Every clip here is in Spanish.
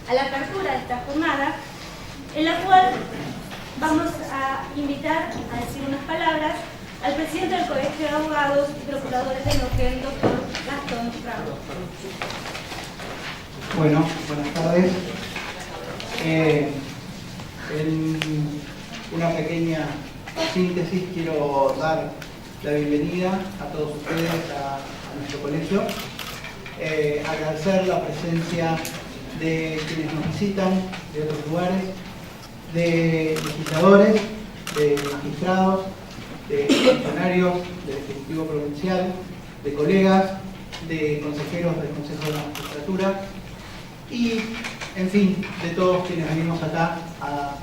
a la apertura de esta jornada, en la cual vamos a invitar a decir unas palabras al presidente del Colegio de Abogados y Procuradores de Neuquén, doctor Gastón Prado. Bueno, buenas tardes. En una pequeña síntesis quiero dar la bienvenida a todos ustedes a nuestro colegio. Agradecer la presencia de quienes nos visitan de otros lugares, de legisladores, de magistrados, de funcionarios del Ejecutivo Provincial, de colegas, de consejeros del Consejo de la Magistratura y, en fin, de todos quienes venimos acá a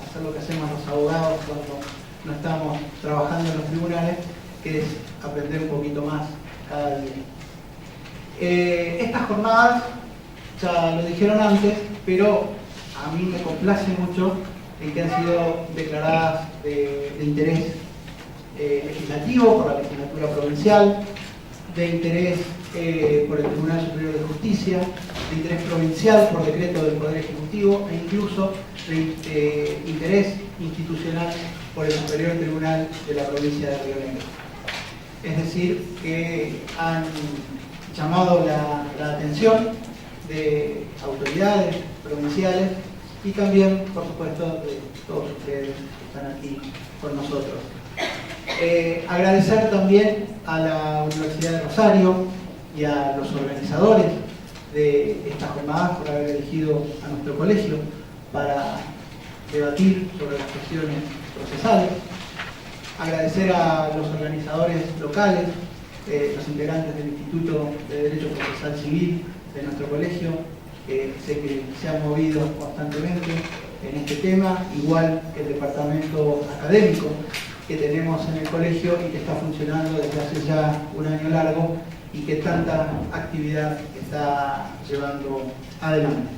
hacer lo que hacemos los abogados cuando no estamos trabajando en los tribunales, que es aprender un poquito más cada día. Estas jornadas, ya lo dijeron antes, pero a mí me complace mucho en que han sido declaradas de interés legislativo por la legislatura provincial, de interés por el Tribunal Superior de Justicia, de interés provincial por decreto del Poder Ejecutivo e incluso de interés institucional por el Superior Tribunal de la provincia de Río Negro. Es decir, que han llamado la atención de autoridades provinciales y también, por supuesto, de todos ustedes que están aquí con nosotros. Agradecer también a la Universidad de Rosario y a los organizadores de estas jornadas por haber elegido a nuestro colegio para debatir sobre las cuestiones procesales. Agradecer a los organizadores locales, los integrantes del Instituto de Derecho Procesal Civil de nuestro colegio, que sé que se han movido constantemente en este tema, igual que el departamento académico que tenemos en el colegio y que está funcionando desde hace ya un año largo y que tanta actividad está llevando adelante.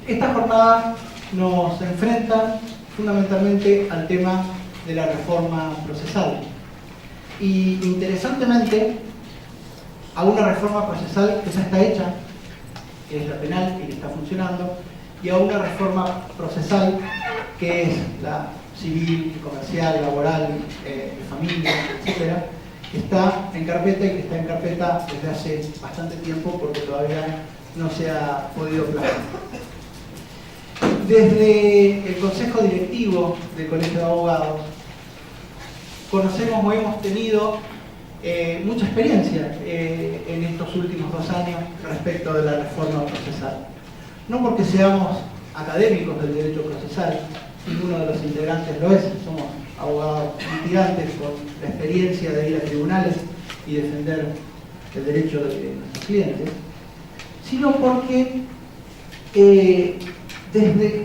Esta jornada nos enfrenta fundamentalmente al tema de la reforma procesal y, interesantemente, a una reforma procesal que ya está hecha, que es la penal y que está funcionando, y a una reforma procesal que es la civil, comercial, laboral, de familia, etcétera, que está en carpeta y que está en carpeta desde hace bastante tiempo porque todavía no se ha podido plasmar. Desde el Consejo Directivo del Colegio de Abogados conocemos o hemos tenido mucha experiencia en estos últimos 2 años respecto de la reforma procesal. No porque seamos académicos del derecho procesal, ninguno de los integrantes lo es, somos abogados litigantes con la experiencia de ir a tribunales y defender el derecho de nuestros clientes, sino porque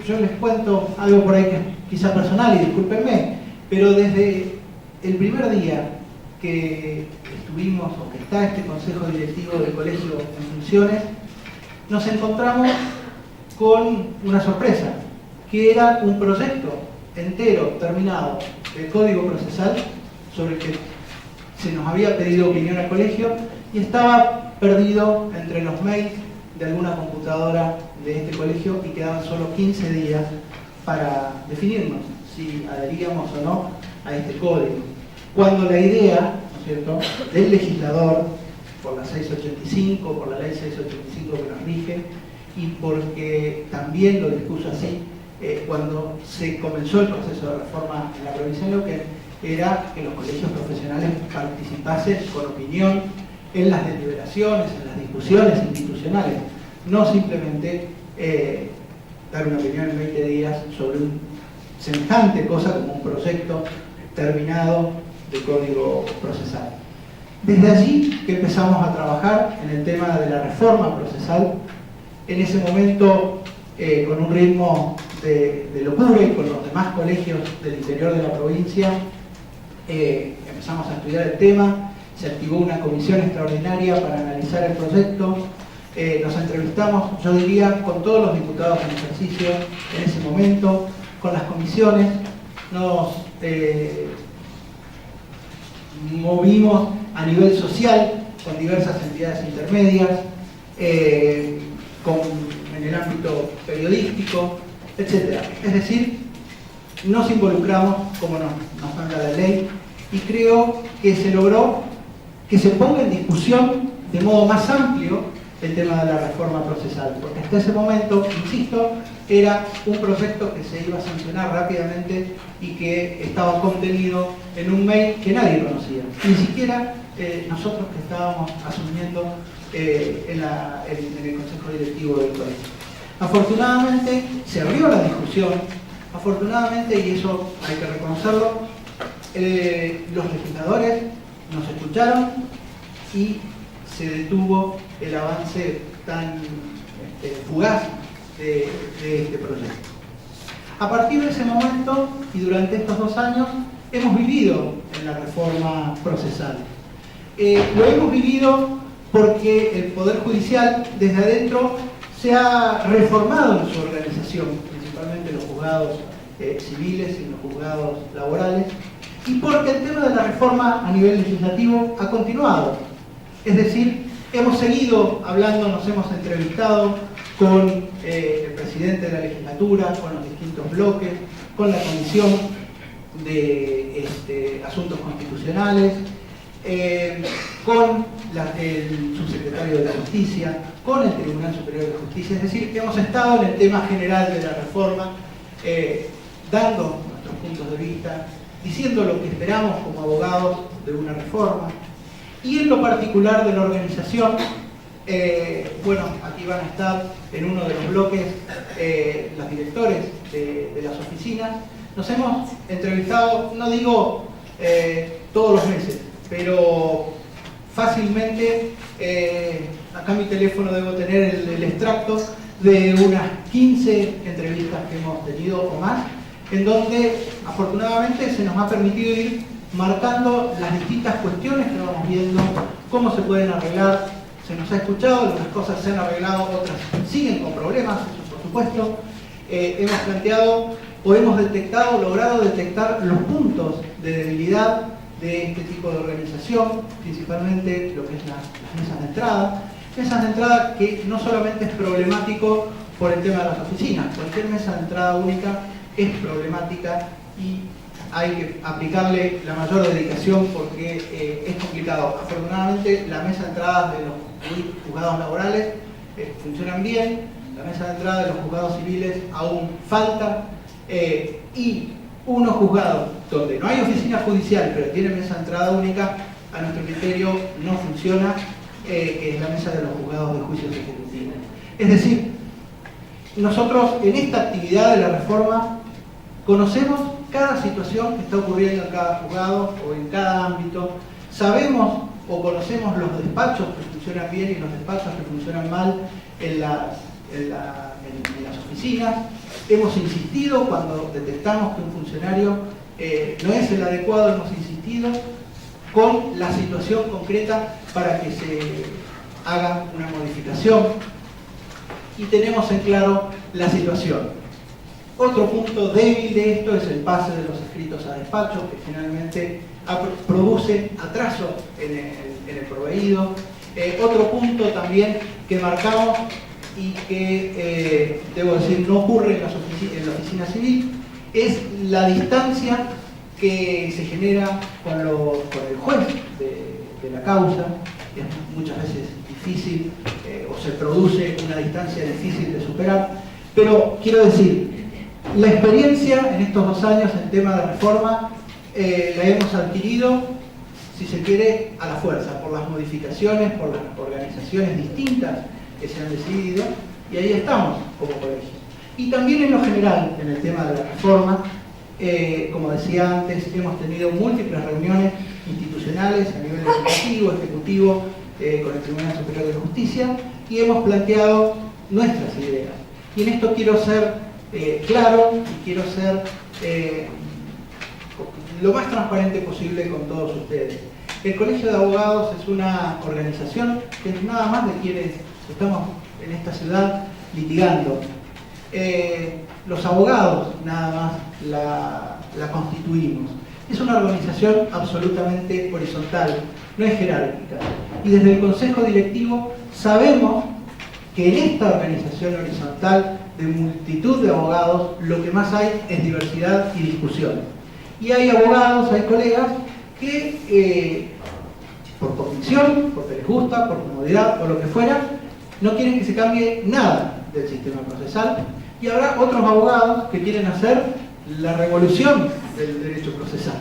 yo les cuento algo por ahí que es quizá personal y discúlpenme, pero desde el primer día que estuvimos o que está este Consejo Directivo del Colegio en funciones, nos encontramos con una sorpresa, que era un proyecto entero, terminado, del Código Procesal, sobre el que se nos había pedido opinión al colegio, y estaba perdido entre los mails de alguna computadora de este colegio y quedaban solo 15 días para definirnos si adheríamos o no a este código. Cuando la idea, ¿no es cierto?, del legislador, por la 685, por la ley 685 que nos rige, y porque también lo dispuso así cuando se comenzó el proceso de reforma en la provincia de Neuquén, era que los colegios profesionales participasen con opinión en las deliberaciones, en las discusiones institucionales, no simplemente dar una opinión en 20 días sobre un semejante cosa como un proyecto terminado de código procesal. Desde allí que empezamos a trabajar en el tema de la reforma procesal, en ese momento con un ritmo de locura y con los demás colegios del interior de la provincia, empezamos a estudiar el tema, se activó una comisión extraordinaria para analizar el proyecto, nos entrevistamos, yo diría, con todos los diputados en ejercicio en ese momento, con las comisiones, nos movimos a nivel social con diversas entidades intermedias, en el periodístico, etc. Es decir, nos involucramos como nos manda la ley y creo que se logró que se ponga en discusión de modo más amplio el tema de la reforma procesal, porque hasta ese momento, insisto, era un proyecto que se iba a sancionar rápidamente y que estaba contenido en un mail que nadie conocía, ni siquiera nosotros que estábamos asumiendo en el Consejo Directivo del colegio. Afortunadamente se abrió la discusión, afortunadamente, y eso hay que reconocerlo, los legisladores nos escucharon y se detuvo el avance tan fugaz de este proyecto. A partir de ese momento y durante estos 2 años hemos vivido en la reforma procesal. Lo hemos vivido porque el Poder Judicial desde adentro se ha reformado en su organización, principalmente los juzgados civiles y los juzgados laborales, y porque el tema de la reforma a nivel legislativo ha continuado. Es decir, hemos seguido hablando, nos hemos entrevistado con el presidente de la legislatura, con los distintos bloques, con la Comisión de Asuntos Constitucionales, con el subsecretario de la Justicia, con el Tribunal Superior de Justicia. Es decir, hemos estado en el tema general de la reforma, dando nuestros puntos de vista, diciendo lo que esperamos como abogados de una reforma, y en lo particular de la organización. Bueno, aquí van a estar en uno de los bloques los directores de las oficinas. Nos hemos entrevistado, no digo todos los meses, pero fácilmente, acá en mi teléfono debo tener el extracto de unas 15 entrevistas que hemos tenido o más, en donde afortunadamente se nos ha permitido ir marcando las distintas cuestiones que vamos viendo, cómo se pueden arreglar. Se nos ha escuchado, algunas cosas se han arreglado, otras siguen con problemas, eso por supuesto. Hemos planteado o hemos detectado, logrado detectar los puntos de debilidad de este tipo de organización, principalmente lo que es las mesas de entrada. Mesas de entrada que no solamente es problemático por el tema de las oficinas, cualquier mesa de entrada única es problemática y hay que aplicarle la mayor dedicación porque es complicado. Afortunadamente la mesa de entrada de los juzgados laborales funcionan bien, la mesa de entrada de los juzgados civiles aún falta, y unos juzgados donde no hay oficina judicial pero tiene mesa de entrada única, a nuestro criterio no funciona, que es la mesa de los juzgados de juicios ejecutivos. Es decir, nosotros en esta actividad de la reforma conocemos cada situación que está ocurriendo en cada juzgado o en cada ámbito, sabemos o conocemos los despachos que funcionan bien y los despachos que funcionan mal en las oficinas. Hemos insistido cuando detectamos que un funcionario no es el adecuado, hemos insistido con la situación concreta para que se haga una modificación y tenemos en claro la situación. Otro punto débil de esto es el pase de los escritos a despacho, que finalmente produce atraso en el proveído. Otro punto también que marcamos y que, debo decir, no ocurre en la oficina civil, es la distancia que se genera con el juez de la causa. Es muchas veces difícil o se produce una distancia difícil de superar, pero quiero decir, la experiencia en estos 2 años en tema de reforma la hemos adquirido, si se quiere, a la fuerza, por las modificaciones, por las organizaciones distintas que se han decidido, y ahí estamos como colegio. Y también en lo general, en el tema de la reforma, como decía antes, hemos tenido múltiples reuniones institucionales a nivel legislativo, ejecutivo, con el Tribunal Superior de Justicia, y hemos planteado nuestras ideas. Y en esto quiero ser claro y quiero ser lo más transparente posible con todos ustedes. El Colegio de Abogados es una organización que es nada más de quienes estamos en esta ciudad litigando. Los abogados nada más la constituimos. Es una organización absolutamente horizontal, no es jerárquica. Y desde el Consejo Directivo sabemos que en esta organización horizontal de multitud de abogados lo que más hay es diversidad y discusión. Y hay abogados, hay colegas que por convicción, porque les gusta, por comodidad, por lo que fuera, no quieren que se cambie nada del sistema procesal, y habrá otros abogados que quieren hacer la revolución del derecho procesal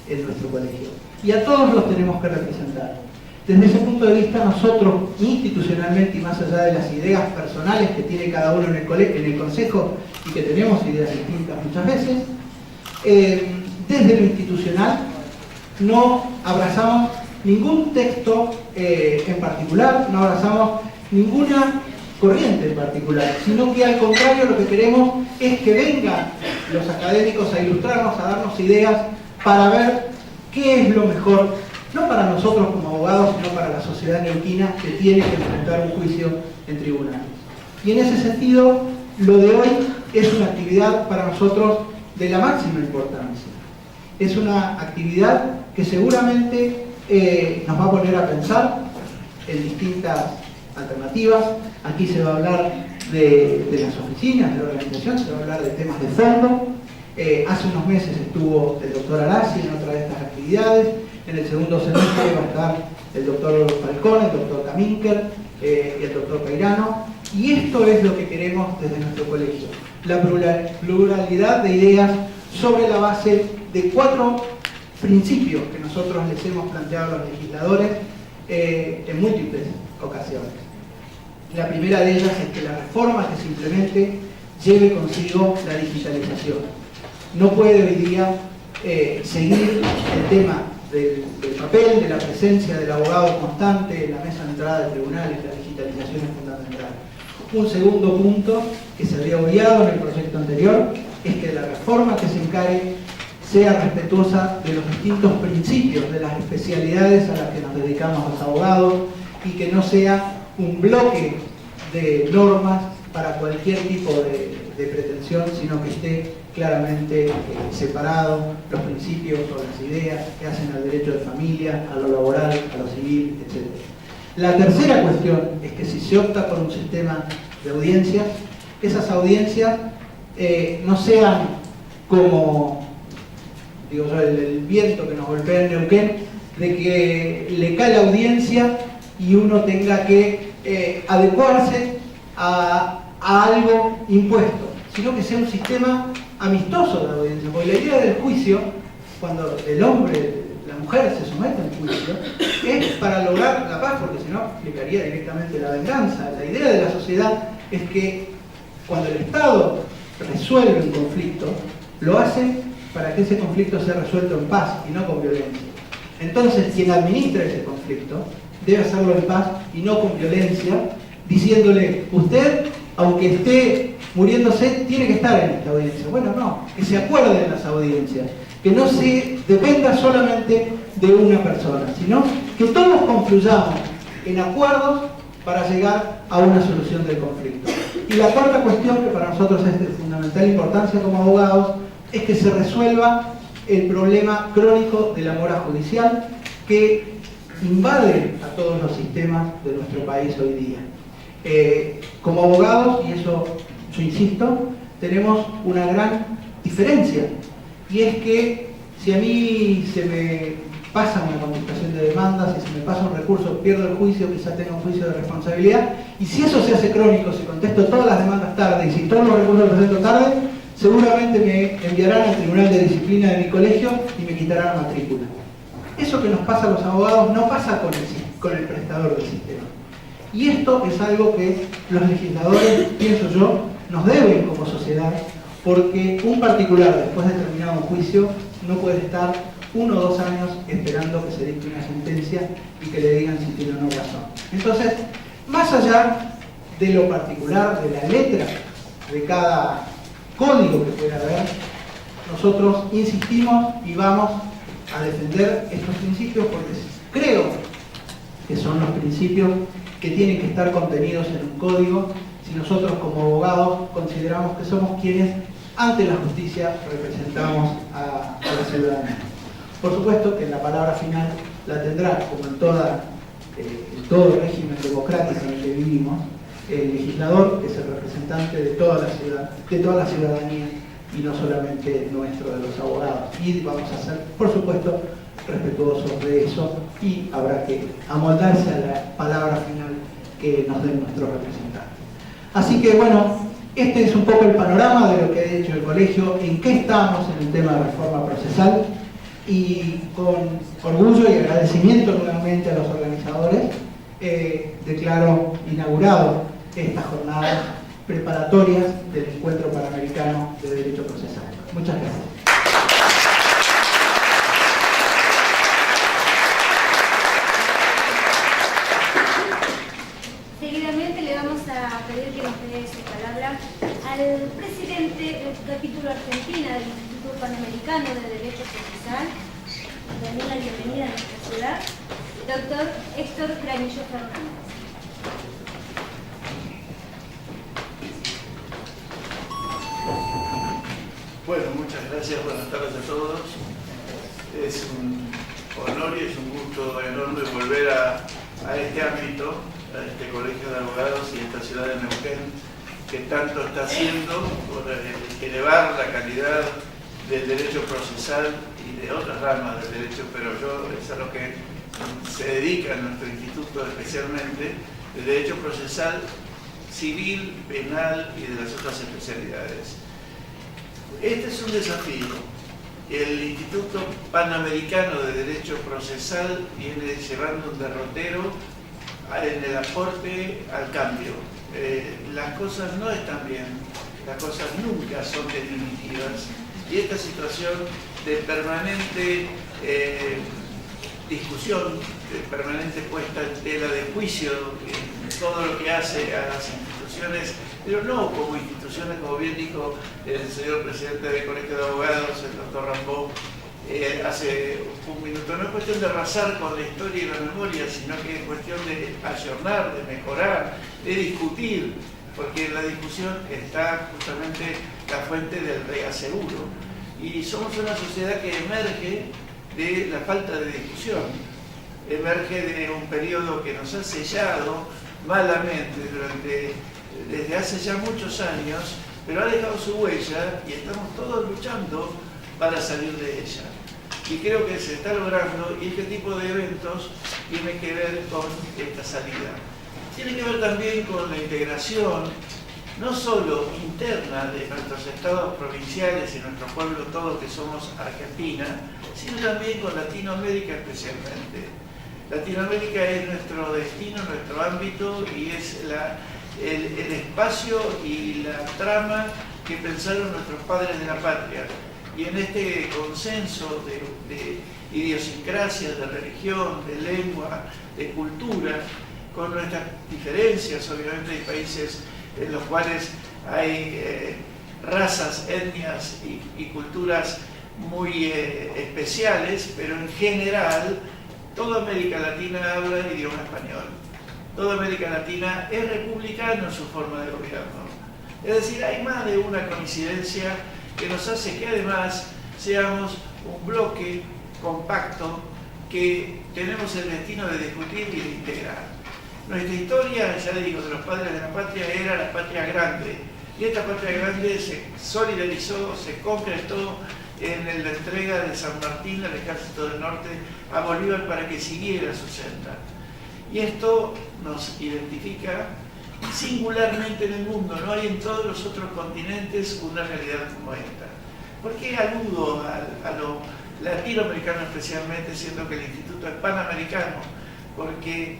en nuestro colegio. Y a todos los tenemos que representar. Desde ese punto de vista, nosotros institucionalmente, y más allá de las ideas personales que tiene cada uno en el consejo, y que tenemos ideas distintas muchas veces, desde lo institucional no abrazamos ningún texto en particular, no abrazamos ninguna corriente en particular, sino que al contrario lo que queremos es que vengan los académicos a ilustrarnos, a darnos ideas para ver qué es lo mejor, no para nosotros como abogados, sino para la sociedad neuquina que tiene que enfrentar un juicio en tribunales. Y en ese sentido, lo de hoy es una actividad para nosotros de la máxima importancia. Es una actividad que seguramente nos va a poner a pensar en distintas alternativas. Aquí se va a hablar de las oficinas, de la organización, se va a hablar de temas de fondo. Hace unos meses estuvo el doctor Arasi en otra de estas actividades. En el segundo semestre va a estar el doctor Falcón, el doctor Kaminker y el doctor Peirano. Y esto es lo que queremos desde nuestro colegio. La pluralidad de ideas sobre la base de 4 principios que nosotros les hemos planteado a los legisladores en múltiples ocasiones. La primera de ellas es que la reforma que se implemente lleve consigo la digitalización. No puede hoy día seguir el tema del papel, de la presencia del abogado constante en la mesa de entrada de tribunales. La digitalización es fundamental. Un segundo punto que se había obviado en el proyecto anterior es que la reforma que se encare sea respetuosa de los distintos principios, de las especialidades a las que nos dedicamos los abogados, y que no sea un bloque de normas para cualquier tipo de pretensión, sino que esté claramente separado los principios o las ideas que hacen al derecho de familia, a lo laboral, a lo civil, etc. La tercera cuestión es que si se opta por un sistema de audiencias, esas audiencias no sean como, digo yo, el viento que nos golpea en Neuquén, de que le cae la audiencia y uno tenga que adecuarse a algo impuesto, sino que sea un sistema amistoso de audiencia. Porque la idea del juicio, cuando el hombre, la mujer se somete al juicio, es para lograr la paz, porque si no implicaría directamente la venganza. La idea de la sociedad es que cuando el Estado resuelve un conflicto, lo hace para que ese conflicto sea resuelto en paz y no con violencia. Entonces, quien administra ese conflicto debe hacerlo en paz y no con violencia, diciéndole, usted, aunque esté muriéndose, tiene que estar en esta audiencia. Bueno, no, que se acuerden las audiencias, que no se dependa solamente de una persona, sino que todos confluyamos en acuerdos para llegar a una solución del conflicto. Y la cuarta cuestión, que para nosotros es de fundamental importancia como abogados, es que se resuelva el problema crónico de la mora judicial que invade a todos los sistemas de nuestro país hoy día. Como abogados, y eso yo insisto, tenemos una gran diferencia, y es que si a mí se me pasa una contestación de demandas, si se me pasa un recurso, pierdo el juicio, quizá tenga un juicio de responsabilidad, y si eso se hace crónico, si contesto todas las demandas tarde y si todos los recursos los presento tarde, seguramente me enviarán al tribunal de disciplina de mi colegio y me quitarán la matrícula. Eso que nos pasa a los abogados no pasa con el prestador del sistema. Y esto es algo que los legisladores, pienso yo, nos deben como sociedad, porque un particular, después de terminado un juicio, no puede estar 1 o 2 años esperando que se dicte una sentencia y que le digan si tiene o no razón. Entonces, más allá de lo particular, de la letra de cada código que pueda haber, nosotros insistimos y vamos a defender estos principios porque creo que son los principios que tienen que estar contenidos en un código si nosotros como abogados consideramos que somos quienes ante la justicia representamos a la ciudadanía. Por supuesto que la palabra final la tendrá, como en todo régimen democrático en el que vivimos, el legislador, que es el representante de toda la ciudadanía y no solamente nuestro, de los abogados. Y vamos a ser, por supuesto, respetuosos de eso, y habrá que amoldarse a la palabra final que nos den nuestros representantes. Así que bueno, este es un poco el panorama de lo que ha hecho el colegio, en qué estamos en el tema de reforma procesal, y con orgullo y agradecimiento nuevamente a los organizadores, declaro inaugurado estas jornadas preparatorias del Encuentro Panamericano de Derecho Procesal. Muchas gracias. Seguidamente le vamos a pedir que nos dé su palabra al presidente del capítulo Argentina del Instituto Panamericano de Derecho Procesal, también la bienvenida a nuestra ciudad, doctor Héctor Granillo Fernández. Bueno, muchas gracias, buenas tardes a todos. Es un honor y es un gusto enorme volver a este ámbito, a este colegio de abogados y esta ciudad de Neuquén, que tanto está haciendo por elevar la calidad del derecho procesal y de otras ramas del derecho, pero es a lo que se dedica nuestro instituto especialmente, el derecho procesal civil, penal y de las otras especialidades. Este es un desafío. El Instituto Panamericano de Derecho Procesal viene llevando un derrotero en el aporte al cambio. Las cosas no están bien, las cosas nunca son definitivas, y esta situación de permanente discusión, de permanente puesta en tela de juicio en todo lo que hace a las instituciones, pero no como instituciones, como bien dijo el señor presidente del Colegio de Abogados, el doctor Rambó, hace un minuto. No es cuestión de arrasar con la historia y la memoria, sino que es cuestión de ayornar, de mejorar, de discutir, porque en la discusión está justamente la fuente del reaseguro. Y somos una sociedad que emerge de la falta de discusión, emerge de un periodo que nos ha sellado malamente desde hace ya muchos años, pero ha dejado su huella y estamos todos luchando para salir de ella. Y creo que se está logrando, y este tipo de eventos tiene que ver con esta salida. Tiene que ver también con la integración, no solo interna de nuestros estados provinciales y nuestro pueblo, todos que somos Argentina, sino también con Latinoamérica especialmente. Latinoamérica es nuestro destino, nuestro ámbito, y es el espacio y la trama que pensaron nuestros padres de la patria. Y en este consenso de idiosincrasias, de religión, de lengua, de cultura, con nuestras diferencias, obviamente hay países en los cuales hay razas, etnias y culturas muy especiales, pero en general toda América Latina habla el idioma español. Toda América Latina es republicana en su forma de gobierno. Es decir, hay más de una coincidencia que nos hace que además seamos un bloque compacto que tenemos el destino de discutir y de integrar. Nuestra historia, ya digo, de los padres de la patria era la patria grande, y esta patria grande se solidarizó, se concretó en la entrega de San Martín al Ejército del Norte a Bolívar para que siguiera su senda. Y esto nos identifica singularmente en el mundo, no hay en todos los otros continentes una realidad como esta. ¿Por qué aludo a lo latinoamericano especialmente, siendo que el instituto es panamericano? Porque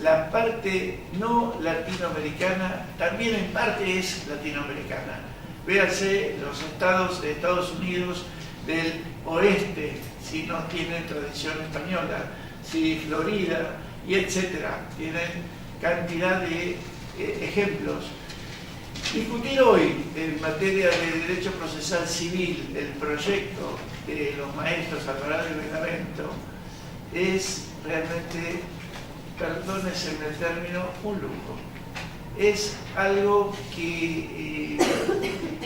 la parte no latinoamericana también en parte es latinoamericana. Véanse los estados de Estados Unidos del oeste, si no tienen tradición española, si Florida y etcétera, tienen cantidad de ejemplos. Discutir hoy en materia de derecho procesal civil el proyecto de los maestros Alvarado y Benavento es realmente, perdónenme el término, un lujo. Es algo que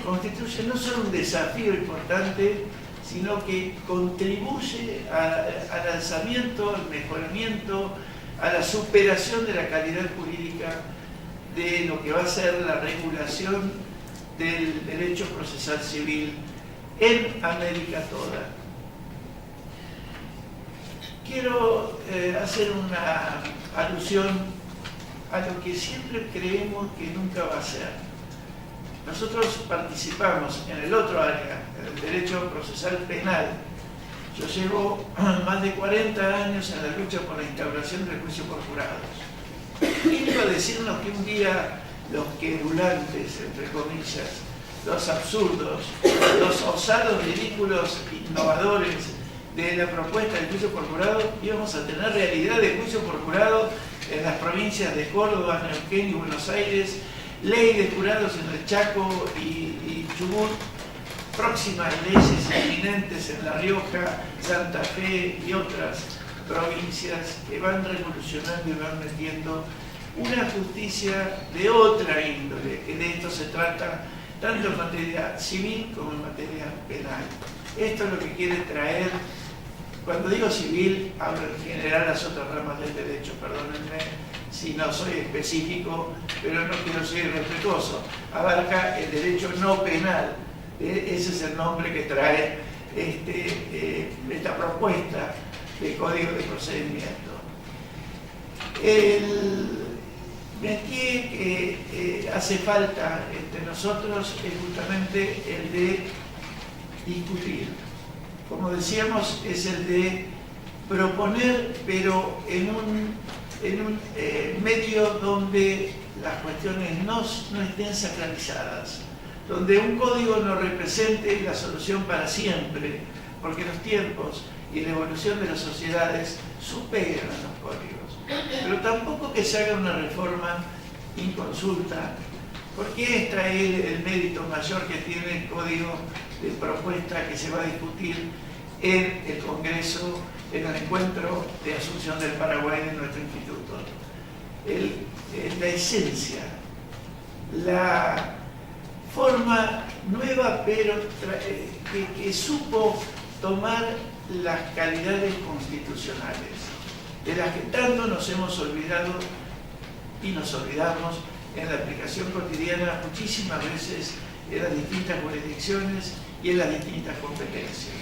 constituye no solo un desafío importante, sino que contribuye al alzamiento, al mejoramiento, a la superación de la calidad jurídica de lo que va a ser la regulación del derecho procesal civil en América toda. Quiero hacer una alusión a lo que siempre creemos que nunca va a ser. Nosotros participamos en el otro área, en el derecho procesal penal. Yo llevo más de 40 años en la lucha por la instauración del juicio por jurados. ¿Quién iba a decirnos que un día los querulantes, entre comillas, los absurdos, los osados, ridículos, innovadores de la propuesta del juicio por jurado, íbamos a tener realidad de juicio por jurado en las provincias de Córdoba, Neuquén y Buenos Aires, ley de jurados en el Chaco y Chubut, próximas leyes inminentes en La Rioja, Santa Fe y otras provincias que van revolucionando y van metiendo una justicia de otra índole, que de esto se trata tanto en materia civil como en materia penal. Esto es lo que quiere traer, cuando digo civil, hablo en general las otras ramas del derecho, perdónenme si no soy específico, pero no quiero ser irrespetuoso. Abarca el derecho no penal, ese es el nombre que trae esta propuesta de Código de Procedimiento. El métier que hace falta entre nosotros es justamente el de discutir. Como decíamos, es el de proponer, pero en un medio donde las cuestiones no estén sacralizadas, donde un código no represente la solución para siempre, porque los tiempos y la evolución de las sociedades superan a los códigos, pero tampoco que se haga una reforma inconsulta, porque esta es el mérito mayor que tiene el código de propuesta que se va a discutir en el Congreso, en el encuentro de Asunción del Paraguay de nuestro instituto. La esencia, la forma nueva, pero que supo tomar las calidades constitucionales, de las que tanto nos hemos olvidado y nos olvidamos en la aplicación cotidiana muchísimas veces en las distintas jurisdicciones y en las distintas competencias.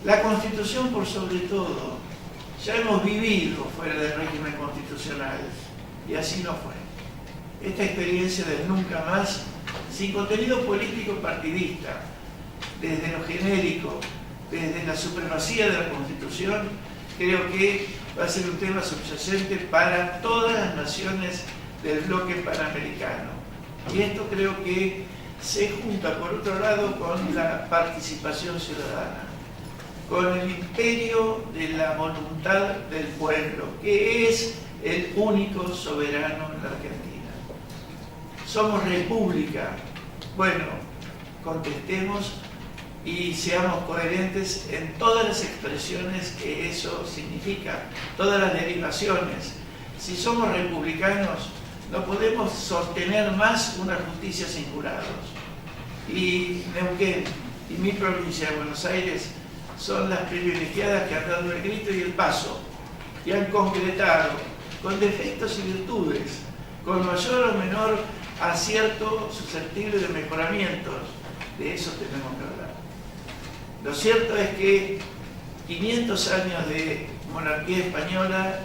La Constitución, por sobre todo, ya hemos vivido fuera del régimen constitucional y así no fue. Esta experiencia del nunca más, sin contenido político partidista, desde lo genérico, desde la supremacía de la Constitución, creo que va a ser un tema subyacente para todas las naciones del bloque panamericano. Y esto creo que se junta, por otro lado, con la participación ciudadana, con el imperio de la voluntad del pueblo, que es el único soberano en la Argentina. Somos república. Bueno, contestemos y seamos coherentes en todas las expresiones que eso significa, todas las derivaciones. Si somos republicanos, no podemos sostener más una justicia sin jurados. Y Neuquén y mi provincia de Buenos Aires son las privilegiadas que han dado el grito y el paso y han concretado, con defectos y virtudes, con mayor o menor acierto susceptible de mejoramientos. De eso tenemos que hablar. Lo cierto es que 500 años de monarquía española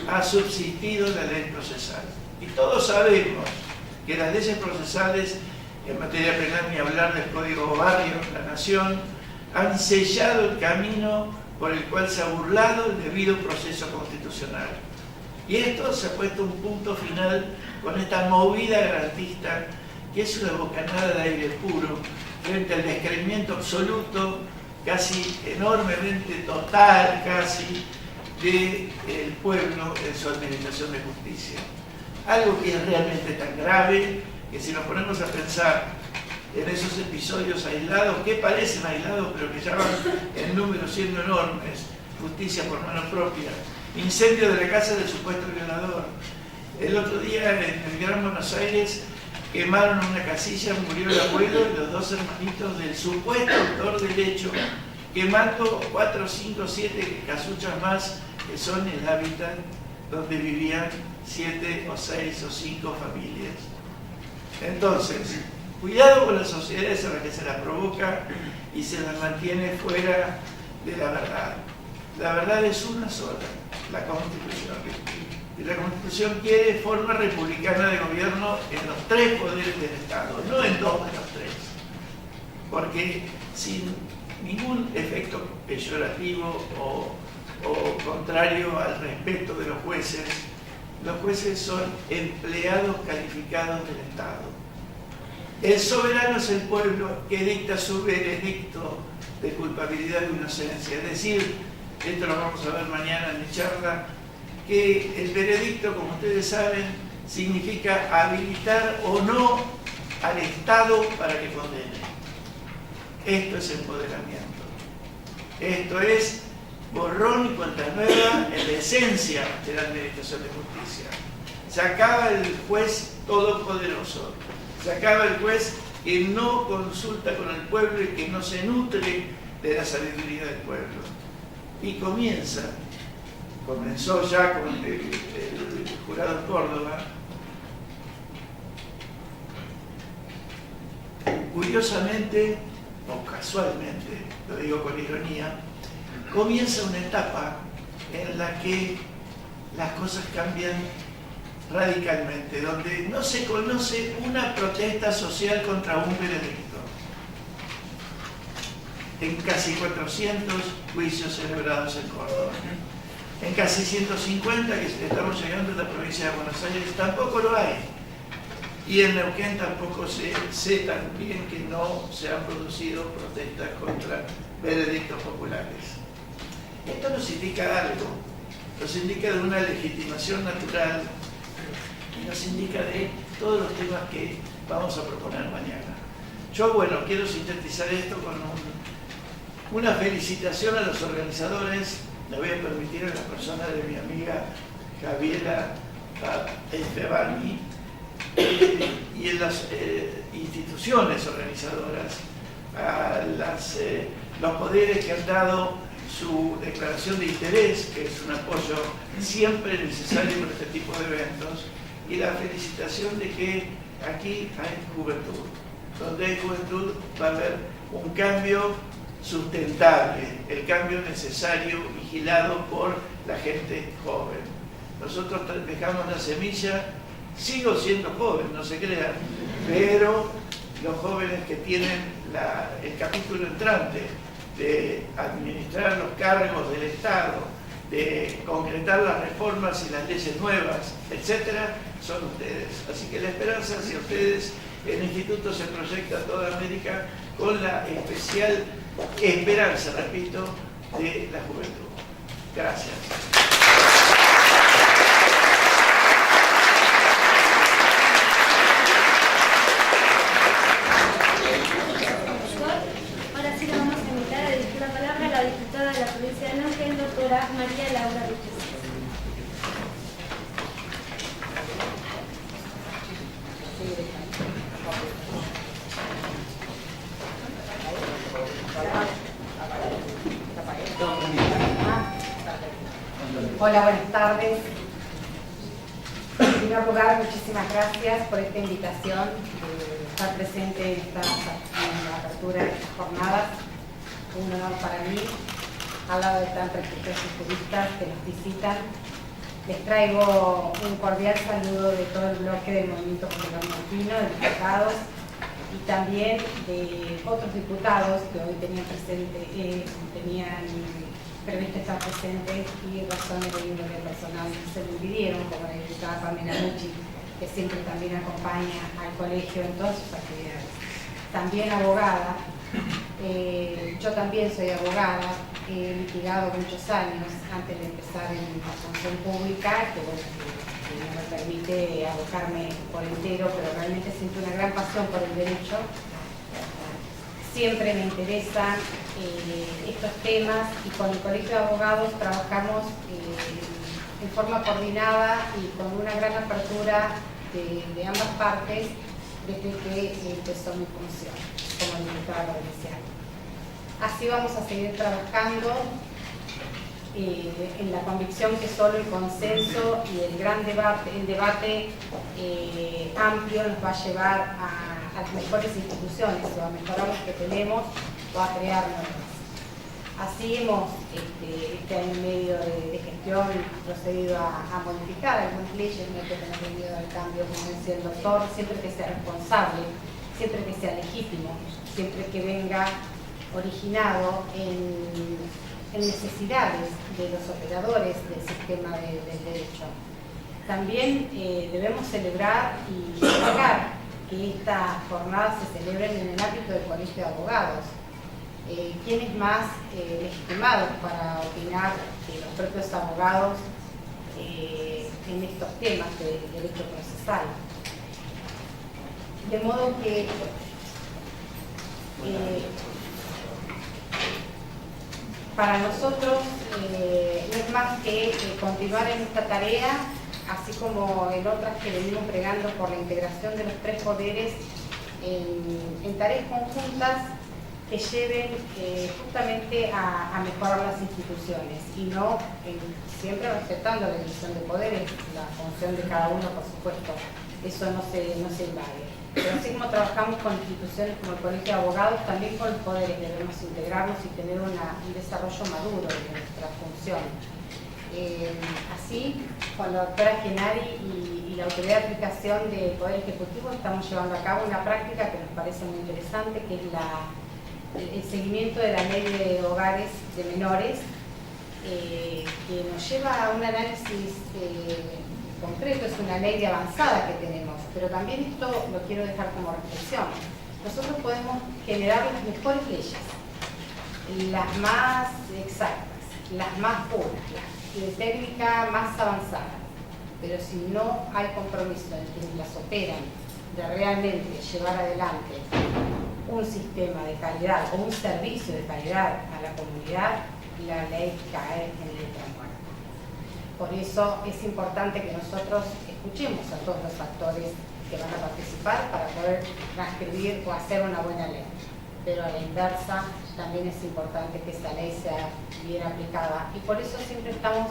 ha subsistido la ley procesal. Y todos sabemos que las leyes procesales, en materia penal ni hablar del Código Barrio, la Nación, han sellado el camino por el cual se ha burlado el debido proceso constitucional. Y esto se ha puesto un punto final con esta movida garantista, que es una bocanada de aire puro frente al descreimiento absoluto, casi enormemente total, casi, del pueblo en su administración de justicia. Algo que es realmente tan grave que si nos ponemos a pensar en esos episodios aislados, que parecen aislados pero que ya van en número siendo enormes, justicia por mano propia, incendio de la casa del supuesto violador. El otro día en el Gran Buenos Aires quemaron una casilla, murió el abuelo y los dos hermanitos del supuesto autor del hecho, quemando 4, 5, 7 casuchas más que son el hábitat donde vivían 7 o 6 o 5 familias. Entonces, cuidado con las sociedades a las que se las provoca y se las mantiene fuera de la verdad. La verdad es una sola, la Constitución. Y la Constitución quiere forma republicana de gobierno en los 3 poderes del Estado, no en 2 de los 3. Porque sin ningún efecto peyorativo o contrario al respeto de los jueces son empleados calificados del Estado. El soberano es el pueblo que dicta su veredicto de culpabilidad o inocencia. Es decir, esto lo vamos a ver mañana en mi charla, que el veredicto, como ustedes saben, significa habilitar o no al Estado para que condene. Esto es empoderamiento. Esto es borrón y cuenta nueva en la esencia de la administración de justicia. Se acaba el juez todopoderoso. Se acaba el juez que no consulta con el pueblo y que no se nutre de la sabiduría del pueblo. Y comenzó ya con el jurado en Córdoba. Curiosamente, o casualmente, lo digo con ironía, comienza una etapa en la que las cosas cambian radicalmente, donde no se conoce una protesta social contra un veredicto. En casi 400 juicios celebrados en Córdoba. En casi 150 que estamos llegando en la provincia de Buenos Aires tampoco lo hay. Y en Neuquén tampoco sé también que no se han producido protestas contra veredictos populares. Esto nos indica algo, nos indica de una legitimación natural y nos indica de todos los temas que vamos a proponer mañana. Yo, bueno, quiero sintetizar esto con una felicitación a los organizadores. Le voy a permitir a la persona de mi amiga Javiera Estebani y en las instituciones organizadoras, a los poderes que han dado su declaración de interés, que es un apoyo siempre necesario para este tipo de eventos, y la felicitación de que aquí hay juventud. Donde hay juventud va a haber un cambio sustentable, el cambio necesario, vigilado por la gente joven. Nosotros dejamos la semilla, sigo siendo joven, no se crean, pero los jóvenes que tienen el capítulo entrante de administrar los cargos del Estado, de concretar las reformas y las leyes nuevas, etcétera, son ustedes. Así que la esperanza hacia ustedes, el Instituto se proyecta a toda América con la especial esperanza, repito, de la juventud. Gracias. Ahora sí le vamos a invitar a dirigir la palabra a la diputada de la provincia de Neuquén, doctora María Laura Ruches. Hola, buenas tardes. En primer lugar, muchísimas gracias por esta invitación de estar presente en la apertura de estas jornadas. Un honor para mí, al lado de tan prestigiosos turistas que nos visitan. Les traigo un cordial saludo de todo el bloque del Movimiento Popular Neuquino, de diputados y también de otros diputados que hoy tenían previsto estar presentes y razones de índole personal se lo impidieron, como la diputada Pamela Mucci, que siempre también acompaña al colegio en todas sus actividades. También abogada, yo también soy abogada, he litigado muchos años antes de empezar en la función pública, que bueno, que no me permite abocarme por entero, pero realmente siento una gran pasión por el derecho. Siempre me interesan estos temas y con el Colegio de Abogados trabajamos en forma coordinada y con una gran apertura de ambas partes desde que empezó mi función como diputada provincial. Así vamos a seguir trabajando. en la convicción que solo el consenso y el gran debate, amplio nos va a llevar a las mejores instituciones, o a mejorar las que tenemos o a crear nuevas. Así hemos, este año y medio de gestión, procedido a modificar algunas leyes, no hay que tener miedo al cambio, como decía el doctor, siempre que sea responsable, siempre que sea legítimo, siempre que venga originado en necesidades de los operadores del sistema del derecho. También debemos celebrar y destacar que estas jornadas se celebren en el ámbito del Colegio de Abogados. ¿Quién es más legitimado para opinar que los propios abogados en estos temas de derecho procesal? De modo que para nosotros no es más que continuar en esta tarea, así como en otras que venimos bregando por la integración de los tres poderes en tareas conjuntas que lleven justamente a mejorar las instituciones y no siempre respetando la división de poderes, la función de cada uno, por supuesto, eso no se invade. Pero así como trabajamos con instituciones como el Colegio de Abogados, también con los poderes debemos integrarnos y tener un desarrollo maduro de nuestra función. Así, con la doctora Genari y la Autoridad de Aplicación del Poder Ejecutivo estamos llevando a cabo una práctica que nos parece muy interesante, que es el seguimiento de la ley de hogares de menores, que nos lleva a un análisis concreto. Es una ley de avanzada que tenemos, pero también esto lo quiero dejar como reflexión. Nosotros podemos generar las mejores leyes, las más exactas, las más puras, las de técnica más avanzada, pero si no hay compromiso en quienes las operan de realmente llevar adelante un sistema de calidad o un servicio de calidad a la comunidad, la ley cae en letra muerta. Por eso es importante que nosotros escuchemos a todos los actores que van a participar para poder transcribir o hacer una buena ley. Pero a la inversa también es importante que esa ley sea bien aplicada, y por eso siempre estamos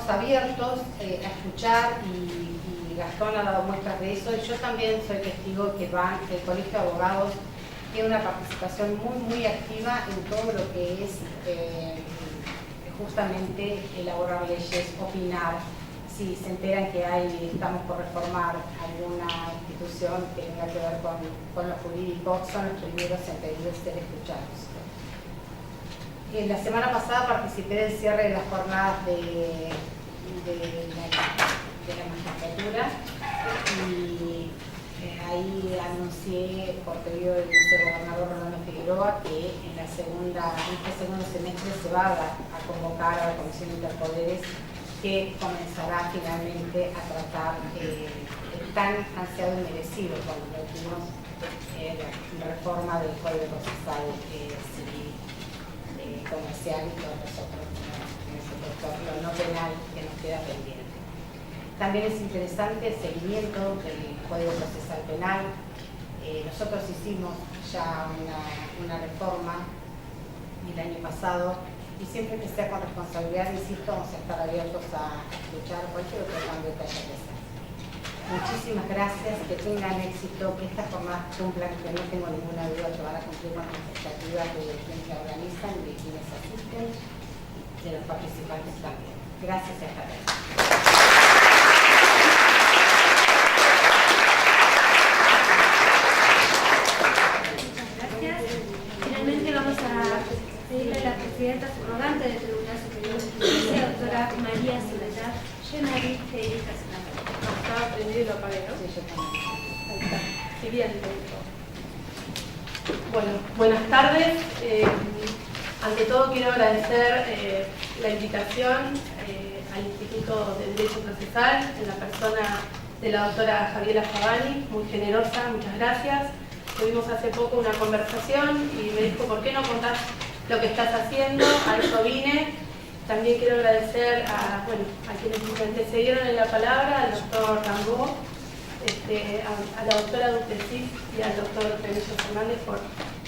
abiertos a escuchar, y Gastón ha dado muestras de eso, y yo también soy testigo que el Colegio de Abogados tiene una participación muy activa en todo lo que es justamente elaborar leyes, opinar. Si se enteran que estamos por reformar alguna institución que tenga que ver con lo jurídico, son los primeros en pedir ser escuchados. La semana pasada participé del cierre de las jornadas de la magistratura, y ahí anuncié por pedido del vicegobernador Rolando Figueroa que en este segundo semestre se va a convocar a la Comisión de Interpoderes, que comenzará finalmente a tratar el tan ansiado y merecido, cuando tuvimos la reforma del Código Procesal Civil, Comercial y todos los otros, lo no penal que nos queda pendiente. También es interesante el seguimiento del Código Procesal Penal. Nosotros hicimos ya una reforma el año pasado, y siempre que sea con responsabilidad, insisto, vamos a estar abiertos a escuchar cualquier otro cambio que haya que hacer. Muchísimas gracias, que tengan éxito, que estas jornadas cumplan, que no tengo ninguna duda que van a cumplir con las expectativas de quienes la organizan, de quienes asisten, de los participantes también. Gracias y hasta luego. Pedirle a la presidenta subrogante del Tribunal Superior de Justicia, doctora María Soledad Genari, que dirija su labor. Estaba prendido y lo apagué, ¿no? Sí, yo también. Ahí está. Sí, bien. Bueno, buenas tardes. Ante todo quiero agradecer la invitación al Instituto de Derecho Procesal, en la persona de la doctora Javiera Favani, muy generosa, muchas gracias. Tuvimos hace poco una conversación y me dijo, ¿por qué no contás lo que estás haciendo? A eso vine. También quiero agradecer a quienes me antecedieron en la palabra, al doctor Rambó, a la doctora Duplessis y al doctor Pedro Fernández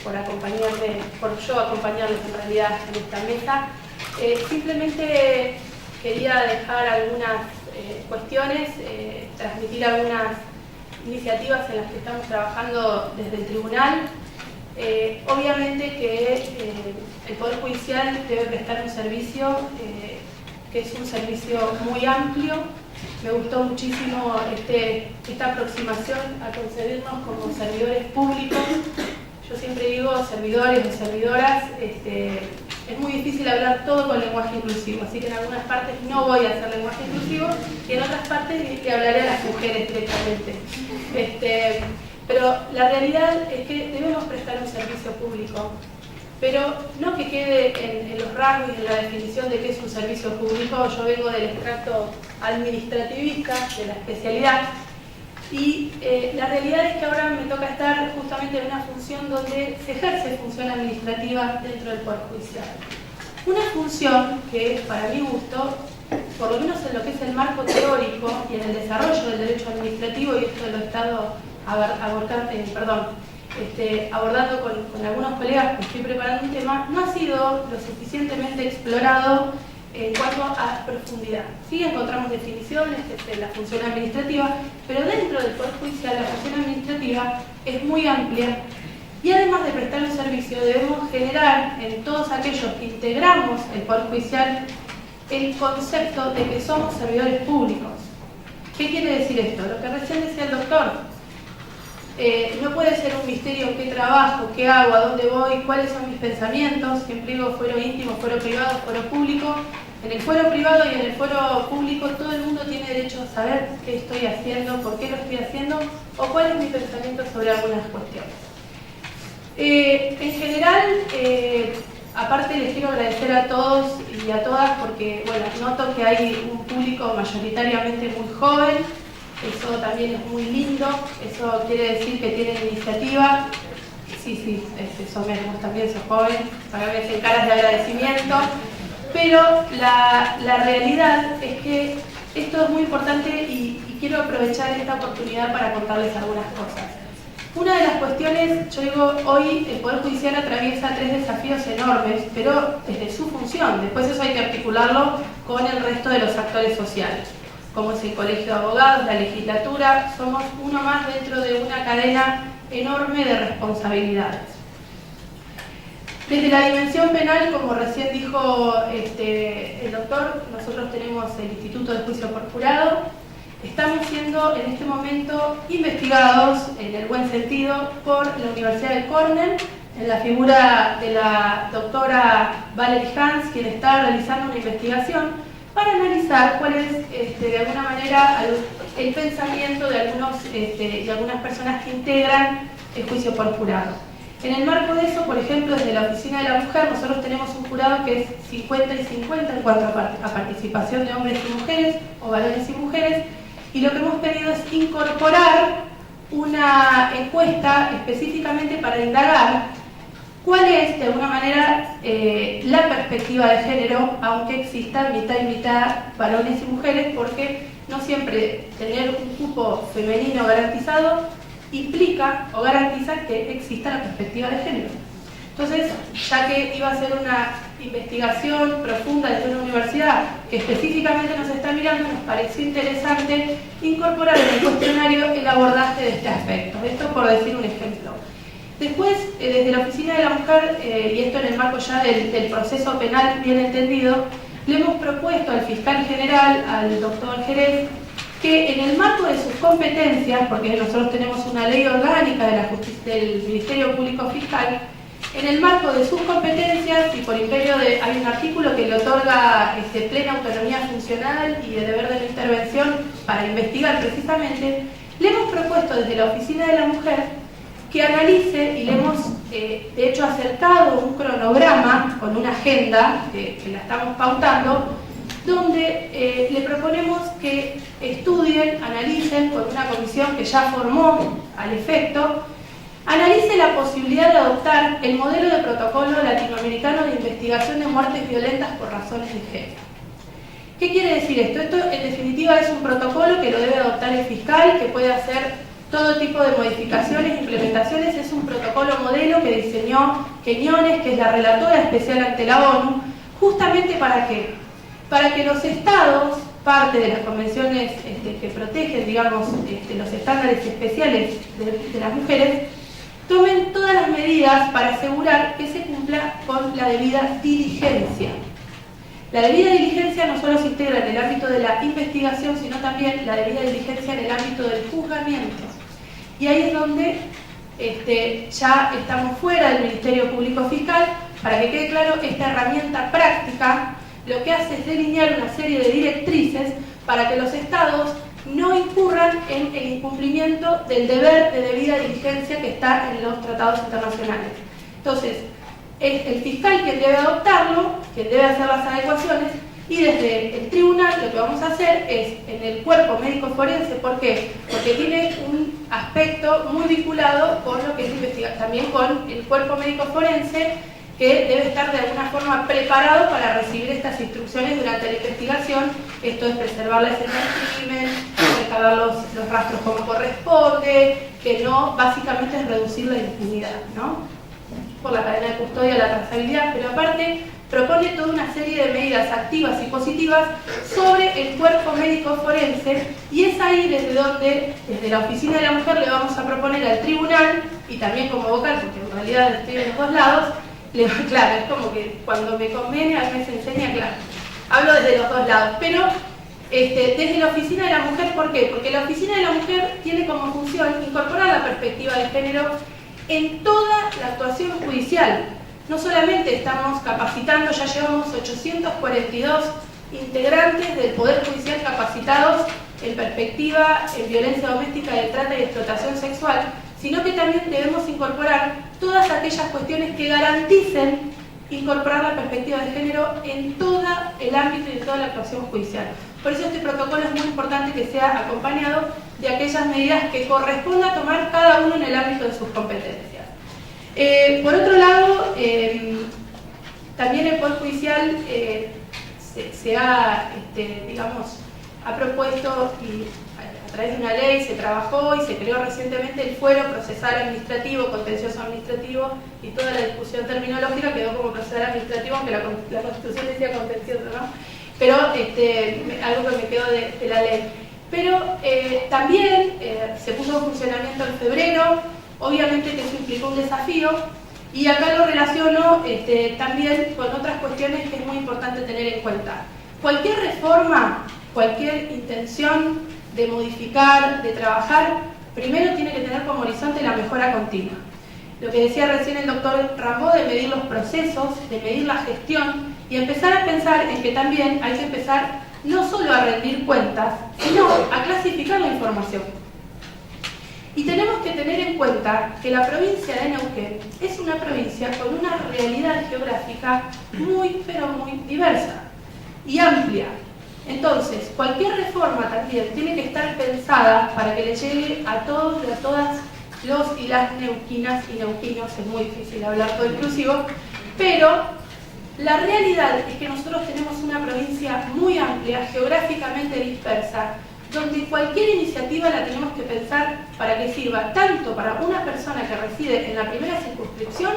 por acompañarme, por yo acompañarles en realidad en esta mesa. Simplemente quería dejar algunas cuestiones, transmitir algunas iniciativas en las que estamos trabajando desde el tribunal. Obviamente que el Poder Judicial debe prestar un servicio que es un servicio muy amplio. Me gustó muchísimo esta aproximación a concebirnos como servidores públicos. Yo siempre digo servidores o servidoras, es muy difícil hablar todo con lenguaje inclusivo, así que en algunas partes no voy a hacer lenguaje inclusivo y en otras partes le hablaré a las mujeres directamente. Pero la realidad es que debemos prestar un servicio público, pero no que quede en los rasgos y en la definición de qué es un servicio público. Yo vengo del extracto administrativista de la especialidad y la realidad es que ahora me toca estar justamente en una función donde se ejerce función administrativa dentro del Poder Judicial. Una función que, para mi gusto, por lo menos en lo que es el marco teórico y en el desarrollo del derecho administrativo, y esto lo he estado abordando con algunos colegas que estoy preparando un tema, no ha sido lo suficientemente explorado en cuanto a profundidad. Sí encontramos definiciones de la función administrativa, pero dentro del Poder Judicial la función administrativa es muy amplia y además de prestar un servicio debemos generar en todos aquellos que integramos el Poder Judicial el concepto de que somos servidores públicos. ¿Qué quiere decir esto? Lo que recién decía el doctor. No puede ser un misterio qué trabajo, qué hago, a dónde voy, cuáles son mis pensamientos. Siempre digo fuero íntimo, fuero privado, fuero público. En el fuero privado y en el fuero público todo el mundo tiene derecho a saber qué estoy haciendo, por qué lo estoy haciendo o cuál es mi pensamiento sobre algunas cuestiones. En general, aparte les quiero agradecer a todos y a todas porque bueno, noto que hay un público mayoritariamente muy joven. Eso también es muy lindo, eso quiere decir que tienen iniciativa. Sí, vos también sos joven, para que me hacen caras de agradecimiento. Pero la realidad es que esto es muy importante y quiero aprovechar esta oportunidad para contarles algunas cosas. Una de las cuestiones, yo digo, hoy el Poder Judicial atraviesa 3 desafíos enormes, pero desde su función. Después eso hay que articularlo con el resto de los actores sociales, como es el Colegio de Abogados, la legislatura. Somos uno más dentro de una cadena enorme de responsabilidades. Desde la dimensión penal, como recién dijo el doctor, nosotros tenemos el Instituto de Juicio por Jurado. Estamos siendo en este momento investigados, en el buen sentido, por la Universidad de Cornell, en la figura de la doctora Valerie Hans, quien está realizando una investigación para analizar cuál es, de alguna manera, el pensamiento de algunas personas que integran el juicio por jurado. En el marco de eso, por ejemplo, desde la Oficina de la Mujer, nosotros tenemos un jurado que es 50 y 50 en cuanto a participación de hombres y mujeres, o varones y mujeres, y lo que hemos pedido es incorporar una encuesta específicamente para indagar cuál es, de alguna manera, la perspectiva de género, aunque exista mitad y mitad varones y mujeres, porque no siempre tener un cupo femenino garantizado implica o garantiza que exista la perspectiva de género. Entonces, ya que iba a ser una investigación profunda desde una universidad que específicamente nos está mirando, nos pareció interesante incorporar en el cuestionario el abordaje de este aspecto. Esto por decir un ejemplo. Después, desde la Oficina de la Mujer, y esto en el marco ya del proceso penal bien entendido, le hemos propuesto al fiscal general, al doctor Jerez, que en el marco de sus competencias, porque nosotros tenemos una ley orgánica del Ministerio Público Fiscal, en el marco de sus competencias y por imperio hay un artículo que le otorga plena autonomía funcional y de deber de la intervención para investigar precisamente, le hemos propuesto desde la Oficina de la Mujer que analice, y le hemos de hecho acercado un cronograma con una agenda que la estamos pautando, donde le proponemos que estudien, analicen con una comisión que ya formó al efecto, analice la posibilidad de adoptar el modelo de protocolo latinoamericano de investigación de muertes violentas por razones de género. ¿Qué quiere decir esto? Esto en definitiva es un protocolo que lo debe adoptar el fiscal, que puede hacer todo tipo de modificaciones, implementaciones. Es un protocolo modelo que diseñó Quiñones, que es la relatora especial ante la ONU, justamente ¿para qué? Para que los estados, parte de las convenciones que protegen, digamos, los estándares especiales de las mujeres, tomen todas las medidas para asegurar que se cumpla con la debida diligencia. La debida diligencia no solo se integra en el ámbito de la investigación, sino también la debida diligencia en el ámbito del juzgamiento. Y ahí es donde ya estamos fuera del Ministerio Público Fiscal. Para que quede claro, esta herramienta práctica lo que hace es delinear una serie de directrices para que los estados no incurran en el incumplimiento del deber de debida diligencia que está en los tratados internacionales. Entonces, es el fiscal quien debe adoptarlo, quien debe hacer las adecuaciones, y desde el tribunal lo que vamos a hacer es en el cuerpo médico forense. ¿Por qué? Porque tiene un aspecto muy vinculado con lo que es investigación, también con el cuerpo médico forense, que debe estar de alguna forma preparado para recibir estas instrucciones durante la investigación. Esto es preservar la escena del crimen, recabar los rastros como corresponde, que no, básicamente es reducir la impunidad, ¿no? Por la cadena de custodia, la trazabilidad, pero aparte propone toda una serie de medidas activas y positivas sobre el cuerpo médico forense, y es ahí desde donde, desde la Oficina de la Mujer, le vamos a proponer al tribunal, y también como vocal, porque en realidad estoy en los dos lados, claro, es como que cuando me conviene a mí se enseña, claro, hablo desde los dos lados, pero desde la Oficina de la Mujer. ¿Por qué? Porque la Oficina de la Mujer tiene como función incorporar la perspectiva de género en toda la actuación judicial. No solamente estamos capacitando, ya llevamos 842 integrantes del Poder Judicial capacitados en perspectiva, en violencia doméstica, de trata y explotación sexual, sino que también debemos incorporar todas aquellas cuestiones que garanticen incorporar la perspectiva de género en todo el ámbito y en toda la actuación judicial. Por eso este protocolo es muy importante que sea acompañado de aquellas medidas que corresponda tomar cada uno en el ámbito de sus competencias. Por otro lado, también el Poder Judicial se ha, digamos, ha propuesto, y a través de una ley se trabajó y se creó recientemente el fuero procesal administrativo, contencioso administrativo, y toda la discusión terminológica quedó como procesal administrativo, aunque la Constitución decía contencioso, ¿no? Pero algo que me quedó de la ley. Pero también se puso en funcionamiento en febrero. Obviamente que eso implicó un desafío, y acá lo relaciono también con otras cuestiones que es muy importante tener en cuenta. Cualquier reforma, cualquier intención de modificar, de trabajar, primero tiene que tener como horizonte la mejora continua. Lo que decía recién el doctor Rambó, de medir los procesos, de medir la gestión, y empezar a pensar en que también hay que empezar no solo a rendir cuentas, sino a clasificar la información. Y tenemos que tener en cuenta que la provincia de Neuquén es una provincia con una realidad geográfica muy, pero muy diversa y amplia. Entonces, cualquier reforma también tiene que estar pensada para que le llegue a todos y a todas los y las neuquinas y neuquinos. Es muy difícil hablar todo inclusivo, pero la realidad es que nosotros tenemos una provincia muy amplia, geográficamente dispersa, donde cualquier iniciativa la tenemos que pensar para que sirva tanto para una persona que reside en la primera circunscripción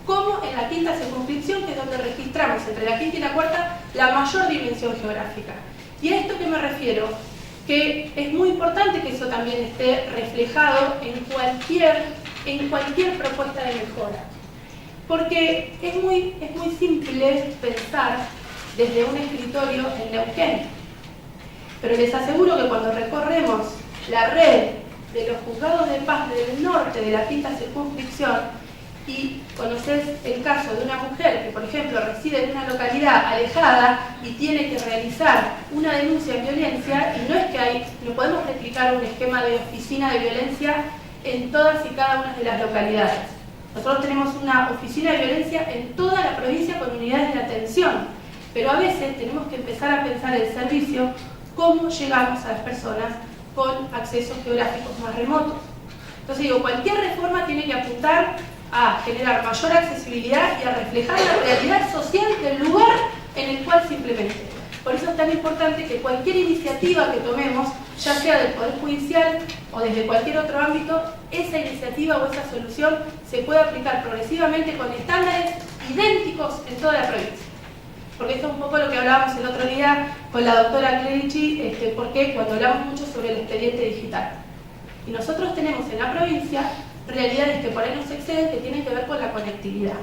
como en la quinta circunscripción, que es donde registramos entre la quinta y la cuarta la mayor dimensión geográfica. ¿Y a esto qué me refiero? Que es muy importante que eso también esté reflejado en cualquier propuesta de mejora. Porque es muy simple pensar desde un escritorio en Neuquén. Pero les aseguro que cuando recorremos la red de los juzgados de paz del norte de la quinta circunscripción y conoces el caso de una mujer que, por ejemplo, reside en una localidad alejada y tiene que realizar una denuncia de violencia, y no es que no podemos replicar un esquema de oficina de violencia en todas y cada una de las localidades. Nosotros tenemos una oficina de violencia en toda la provincia con unidades de atención, pero a veces tenemos que empezar a pensar el servicio, cómo llegamos a las personas con accesos geográficos más remotos. Entonces digo, cualquier reforma tiene que apuntar a generar mayor accesibilidad y a reflejar la realidad social del lugar en el cual se implemente. Por eso es tan importante que cualquier iniciativa que tomemos, ya sea del Poder Judicial o desde cualquier otro ámbito, esa iniciativa o esa solución se pueda aplicar progresivamente con estándares idénticos en toda la provincia. Porque esto es un poco lo que hablábamos el otro día con la doctora Clerici, porque cuando hablamos mucho sobre el expediente digital. Y nosotros tenemos en la provincia realidades que por ahí nos exceden, que tienen que ver con la conectividad.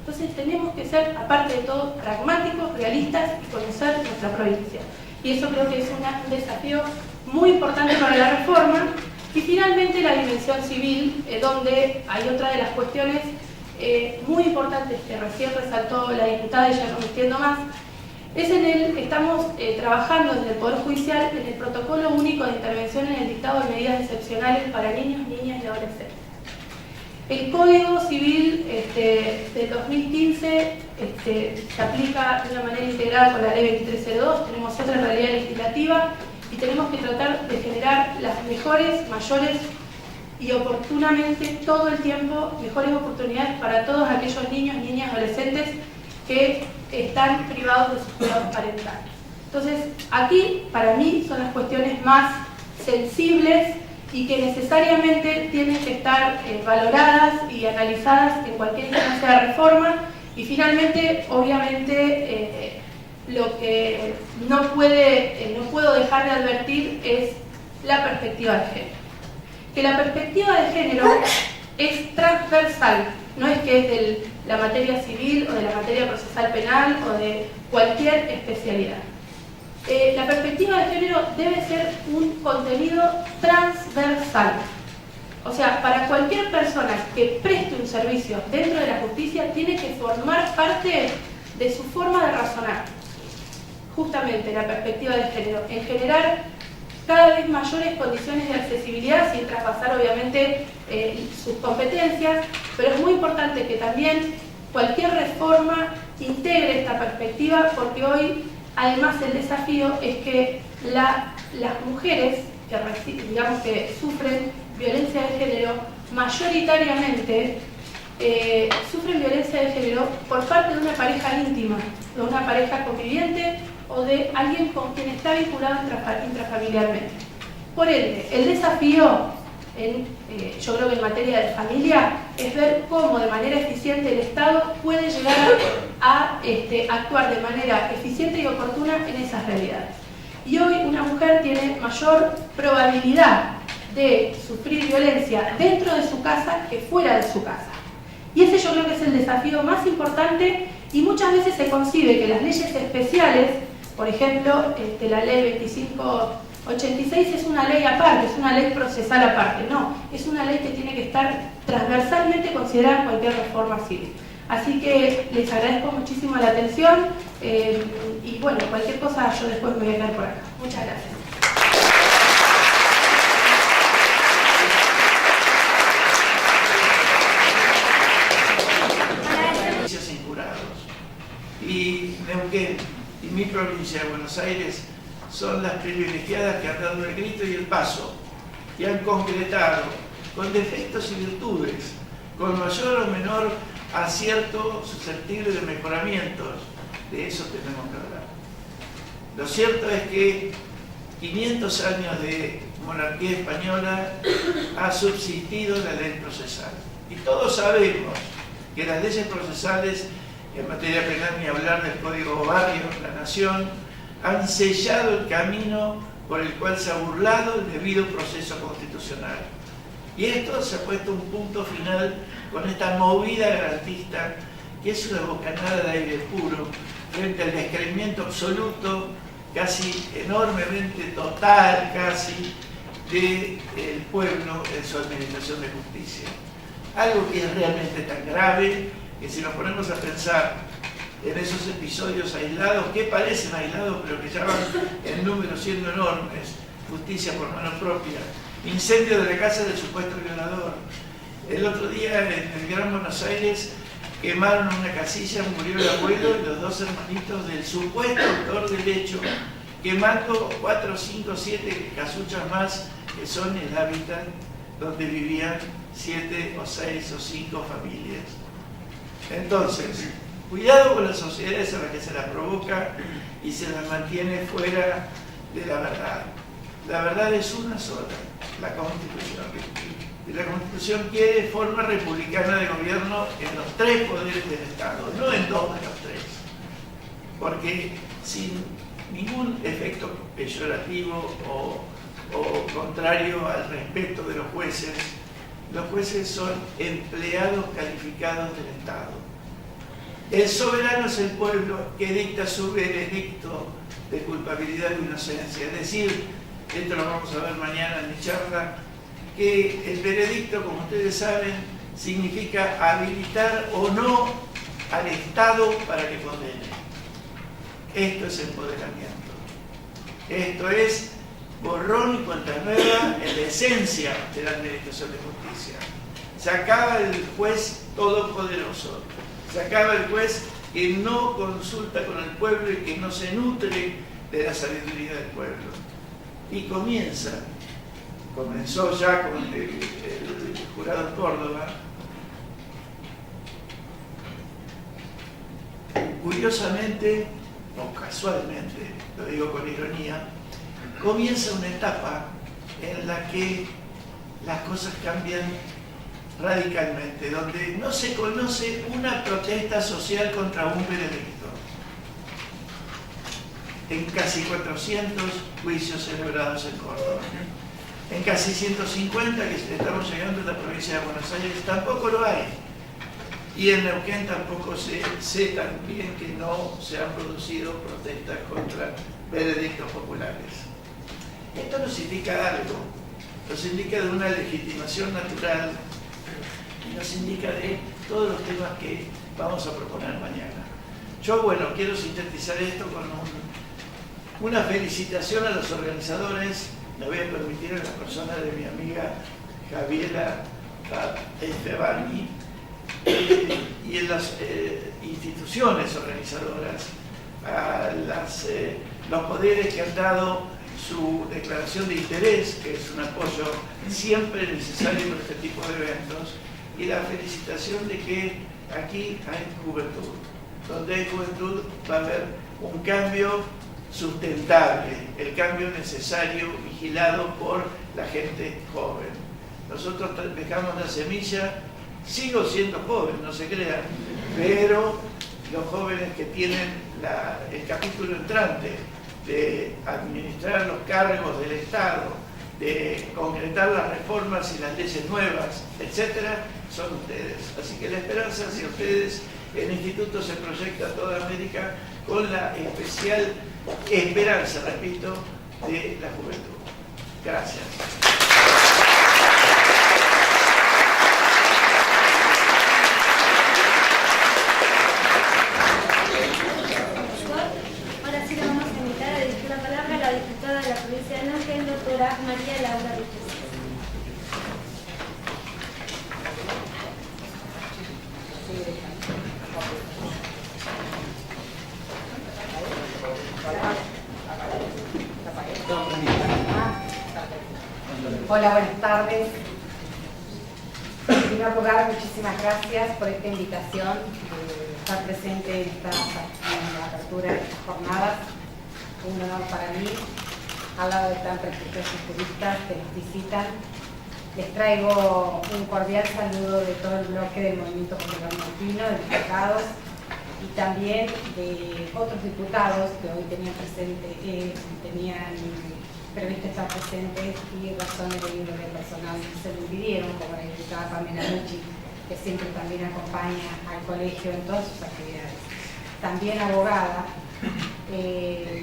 Entonces tenemos que ser, aparte de todo, pragmáticos, realistas y conocer nuestra provincia. Y eso creo que es un desafío muy importante para la reforma. Y finalmente la dimensión civil, donde hay otra de las cuestiones muy importantes que recién resaltó la diputada, y ya no me extiendo más, es estamos trabajando desde el Poder Judicial en el Protocolo Único de Intervención en el Dictado de Medidas Excepcionales para Niños, Niñas y Adolescentes. El Código Civil del 2015 se aplica de una manera integral con la Ley 2302, tenemos otra realidad legislativa y tenemos que tratar de generar las mejores, mayores y oportunamente, todo el tiempo, mejores oportunidades para todos aquellos niños, niñas, adolescentes que están privados de sus cuidados parentales. Entonces, aquí, para mí, son las cuestiones más sensibles y que necesariamente tienen que estar valoradas y analizadas en cualquier instancia de reforma. Y finalmente, obviamente, lo que no puedo dejar de advertir es la perspectiva de género. Que la perspectiva de género es transversal, no es que es de la materia civil o de la materia procesal penal o de cualquier especialidad. La perspectiva de género debe ser un contenido transversal. O sea, para cualquier persona que preste un servicio dentro de la justicia tiene que formar parte de su forma de razonar. Justamente la perspectiva de género, en generar cada vez mayores condiciones de accesibilidad sin traspasar obviamente sus competencias, pero es muy importante que también cualquier reforma integre esta perspectiva, porque hoy además el desafío es que las mujeres que sufren violencia de género mayoritariamente sufren violencia de género por parte de una pareja íntima, de una pareja conviviente o de alguien con quien está vinculado intrafamiliarmente. Por ende, el desafío, yo creo que en materia de familia, es ver cómo de manera eficiente el Estado puede llegar a actuar de manera eficiente y oportuna en esas realidades. Y hoy una mujer tiene mayor probabilidad de sufrir violencia dentro de su casa que fuera de su casa. Y ese yo creo que es el desafío más importante, y muchas veces se concibe que las leyes especiales, por ejemplo, la ley 2586 es una ley aparte, es una ley procesal aparte. No, es una ley que tiene que estar transversalmente considerada en cualquier reforma civil. Así que les agradezco muchísimo la atención y bueno, cualquier cosa yo después me voy a quedar por acá. Muchas gracias. Y Neuquén y mi provincia de Buenos Aires son las privilegiadas que han dado el grito y el paso y han concretado con defectos y virtudes, con mayor o menor acierto susceptible de mejoramientos. De eso tenemos que hablar. Lo cierto es que 500 años de monarquía española ha subsistido la ley procesal. Y todos sabemos que las leyes procesales, en materia penal ni hablar del Código Barrio, la Nación, han sellado el camino por el cual se ha burlado el debido proceso constitucional. Y esto se ha puesto un punto final con esta movida garantista, que es una bocanada de aire puro frente al descreimiento absoluto, casi enormemente total, casi, del pueblo en su administración de justicia. Algo que es realmente tan grave que si nos ponemos a pensar en esos episodios aislados, que parecen aislados pero que ya van en número siendo enormes, justicia por mano propia, incendio de la casa del supuesto violador. El otro día en el Gran Buenos Aires quemaron una casilla, murió el abuelo y los dos hermanitos del supuesto autor del hecho, quemando 4, 5, 7 casuchas más que son el hábitat donde vivían 7 o 6 o 5 familias. Entonces, Cuidado con las sociedades a las que se las provoca y se las mantiene fuera de la verdad. La verdad es una sola, la Constitución. Y la Constitución quiere forma republicana de gobierno en los 3 poderes del Estado, no en 2 de los 3. Porque sin ningún efecto peyorativo o contrario al respeto de los jueces son empleados calificados del Estado. El soberano es el pueblo que dicta su veredicto de culpabilidad o inocencia. Es decir, esto lo vamos a ver mañana en mi charla, que el veredicto, como ustedes saben, significa habilitar o no al Estado para que condene. Esto es empoderamiento. Esto es borrón y cuenta nueva en la esencia de la administración de justicia. Se acaba el juez todopoderoso. Se acaba el juez que no consulta con el pueblo y que no se nutre de la sabiduría del pueblo. Y comenzó ya con el jurado en Córdoba. Curiosamente, o casualmente, lo digo con ironía, comienza una etapa en la que las cosas cambian radicalmente, donde no se conoce una protesta social contra un veredicto. En casi 400 juicios celebrados en Córdoba. En casi 150 que estamos llegando en la provincia de Buenos Aires tampoco lo hay. Y en Neuquén tampoco sé también que no se han producido protestas contra veredictos populares. Esto nos indica algo, nos indica de una legitimación natural y nos indica de todos los temas que vamos a proponer mañana. Yo, bueno, quiero sintetizar esto con una felicitación a los organizadores. Me voy a permitir en la persona de mi amiga Javiera Estebani y en las instituciones organizadoras, a los poderes que han dado su declaración de interés, que es un apoyo siempre necesario para este tipo de eventos, y la felicitación de que aquí hay juventud. Donde hay juventud va a haber un cambio sustentable, el cambio necesario, vigilado por la gente joven. Nosotros dejamos la semilla, sigo siendo joven, no se crean, pero los jóvenes que tienen el capítulo entrante de administrar los cargos del Estado, de concretar las reformas y las leyes nuevas, etcétera, son ustedes. Así que la esperanza hacia ustedes, el Instituto se proyecta a toda América con la especial esperanza, repito, de la juventud. Gracias. Ahora sí le vamos a invitar a dirigir la palabra a la diputada de la provincia de Neuquén, doctora María Laura Riches. Hola, buenas tardes. En primer lugar, muchísimas gracias por esta invitación de estar presente en la apertura de estas jornadas. Un honor para mí, al lado de tan prestigiosos turistas que nos visitan. Les traigo un cordial saludo de todo el bloque del Movimiento Popular Neuquino, de diputados y también de otros diputados que hoy tenían previsto estar presentes y razones de índole personal se lo impidieron, como la diputada Pamela Nucci, que siempre también acompaña al colegio en todas sus actividades. También abogada,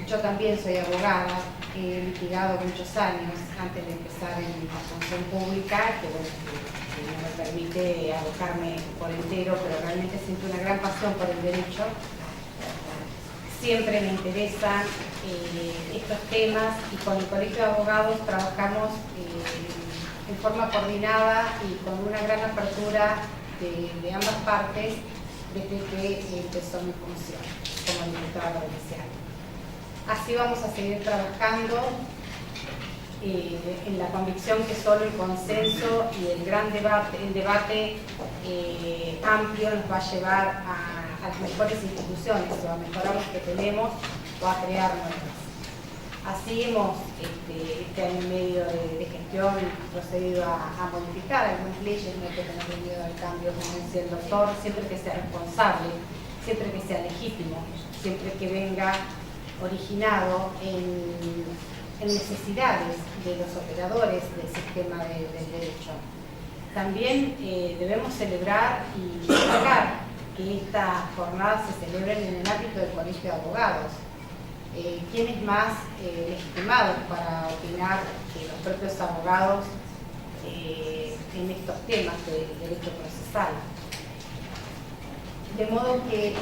yo también soy abogada, he litigado muchos años antes de empezar en la función pública, que no me permite abocarme por entero, pero realmente siento una gran pasión por el derecho. Siempre me interesan estos temas y con el Colegio de Abogados trabajamos en forma coordinada y con una gran apertura de ambas partes desde que empezó mi función como diputada provincial. Así vamos a seguir trabajando en la convicción que solo el consenso y el gran debate, amplio nos va a llevar a las mejores instituciones, o a mejorar las que tenemos o a crear nuevas. Así hemos, este año y medio de gestión, procedido a modificar algunas leyes, no hay que tener miedo al cambio, como decía el doctor, siempre que sea responsable, siempre que sea legítimo, siempre que venga originado en necesidades de los operadores del sistema del derecho. También debemos celebrar y destacar que estas jornadas se celebren en el ámbito del Colegio de Abogados. ¿Quién es más legitimado para opinar que los propios abogados en estos temas de derecho procesal? De modo que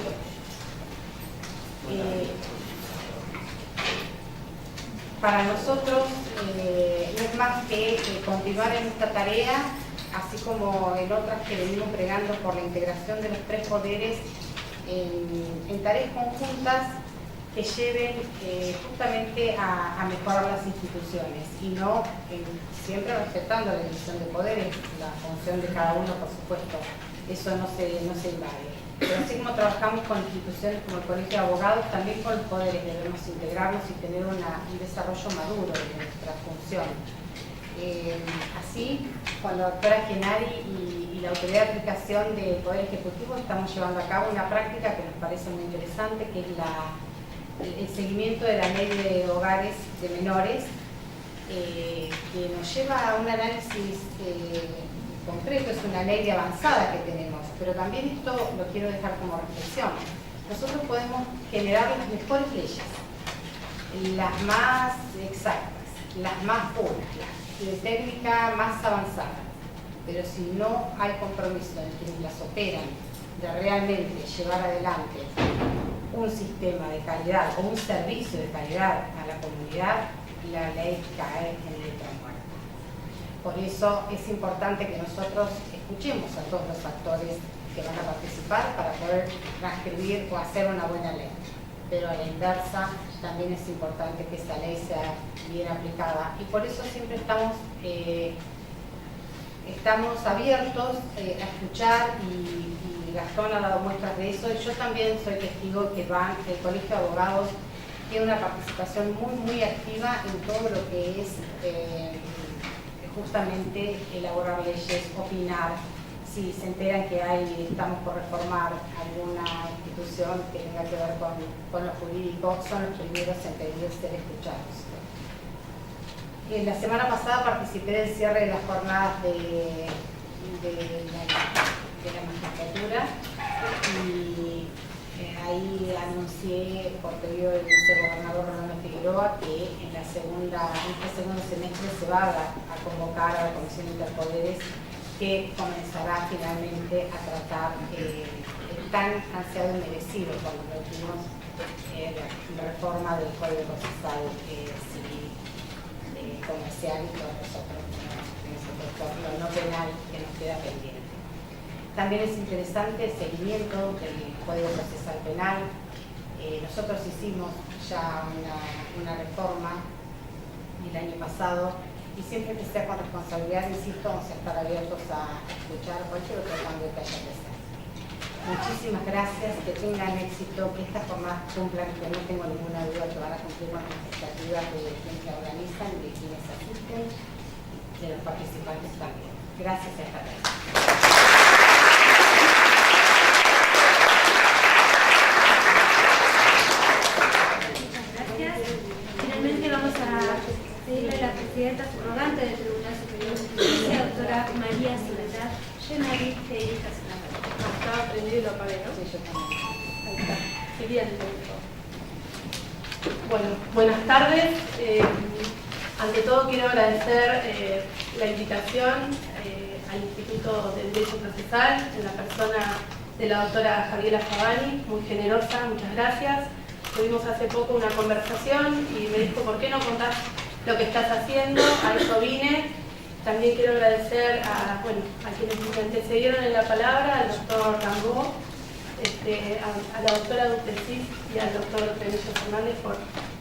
para nosotros no es más que continuar en esta tarea, así como en otras que venimos bregando por la integración de los tres poderes en tareas conjuntas que lleven justamente a mejorar las instituciones y no siempre respetando la división de poderes, la función de cada uno, por supuesto, eso no se invade. Pero así como trabajamos con instituciones como el Colegio de Abogados, también con los poderes debemos integrarnos y tener un desarrollo maduro de nuestra función. Así, con la doctora Genari y la Autoridad de Aplicación del Poder Ejecutivo estamos llevando a cabo una práctica que nos parece muy interesante, que es el seguimiento de la ley de hogares de menores, que nos lleva a un análisis concreto. Es una ley de avanzada que tenemos, pero también esto lo quiero dejar como reflexión. Nosotros podemos generar las mejores leyes, las más exactas, las más puras, de técnica más avanzada, pero si no hay compromiso en quienes las operan de realmente llevar adelante un sistema de calidad o un servicio de calidad a la comunidad, la ley cae en letra muerta. Por eso es importante que nosotros escuchemos a todos los actores que van a participar para poder transcribir o hacer una buena ley. Pero a la inversa también es importante que esa ley sea bien aplicada, y por eso siempre estamos abiertos a escuchar, y Gastón ha dado muestras de eso, y yo también soy testigo que el Colegio de Abogados tiene una participación muy activa en todo lo que es justamente elaborar leyes, opinar. Si se enteran que estamos por reformar alguna institución que tenga que ver con lo jurídico, son los primeros en pedir ser escuchados. La semana pasada participé del cierre de las jornadas de la magistratura, y ahí anuncié por pedido del vicegobernador Rolando Figueroa que en este segundo semestre se va a convocar a la Comisión de Interpoderes, que comenzará finalmente a tratar el tan ansiado y merecido, cuando tuvimos la reforma del Código Procesal Civil, comercial y todos los otros, lo no penal que nos queda pendiente. También es interesante el seguimiento del Código Procesal Penal. Nosotros hicimos ya una reforma el año pasado, y siempre que sea con responsabilidad, insisto, vamos a estar abiertos a escuchar cualquier otro cambio que haya que hacer. Muchísimas gracias, que tengan éxito, que estas jornadas cumplan, que no tengo ninguna duda que van a cumplir con las expectativas de quienes la organizan, de quienes asisten, de los participantes también. Gracias a esta tarde. Pedirle a la presidenta subrogante del Tribunal Superior de Justicia, doctora María Soledad Genari, que dirija su cámara. Estaba prendido y lo apagué, ¿no? Sí, yo también. Ahí está. Qué bien, bueno, buenas tardes. Ante todo quiero agradecer la invitación al Instituto de Derecho Procesal, en la persona de la doctora Javiera Favani, muy generosa, muchas gracias. Tuvimos hace poco una conversación y me dijo, ¿por qué no contás lo que estás haciendo? A eso vine. También quiero agradecer a quienes me antecedieron en la palabra, al doctor Rambó, a la doctora Duplessis y al doctor Benito Fernández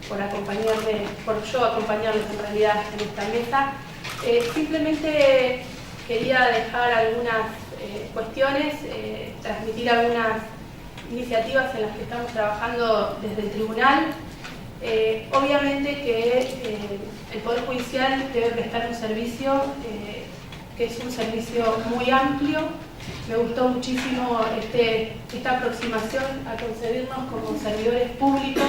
por acompañarles en realidad en esta mesa. Simplemente quería dejar algunas cuestiones, transmitir algunas iniciativas en las que estamos trabajando desde el tribunal. Obviamente que el Poder Judicial debe prestar un servicio que es un servicio muy amplio. Me gustó muchísimo esta aproximación a concebirnos como servidores públicos.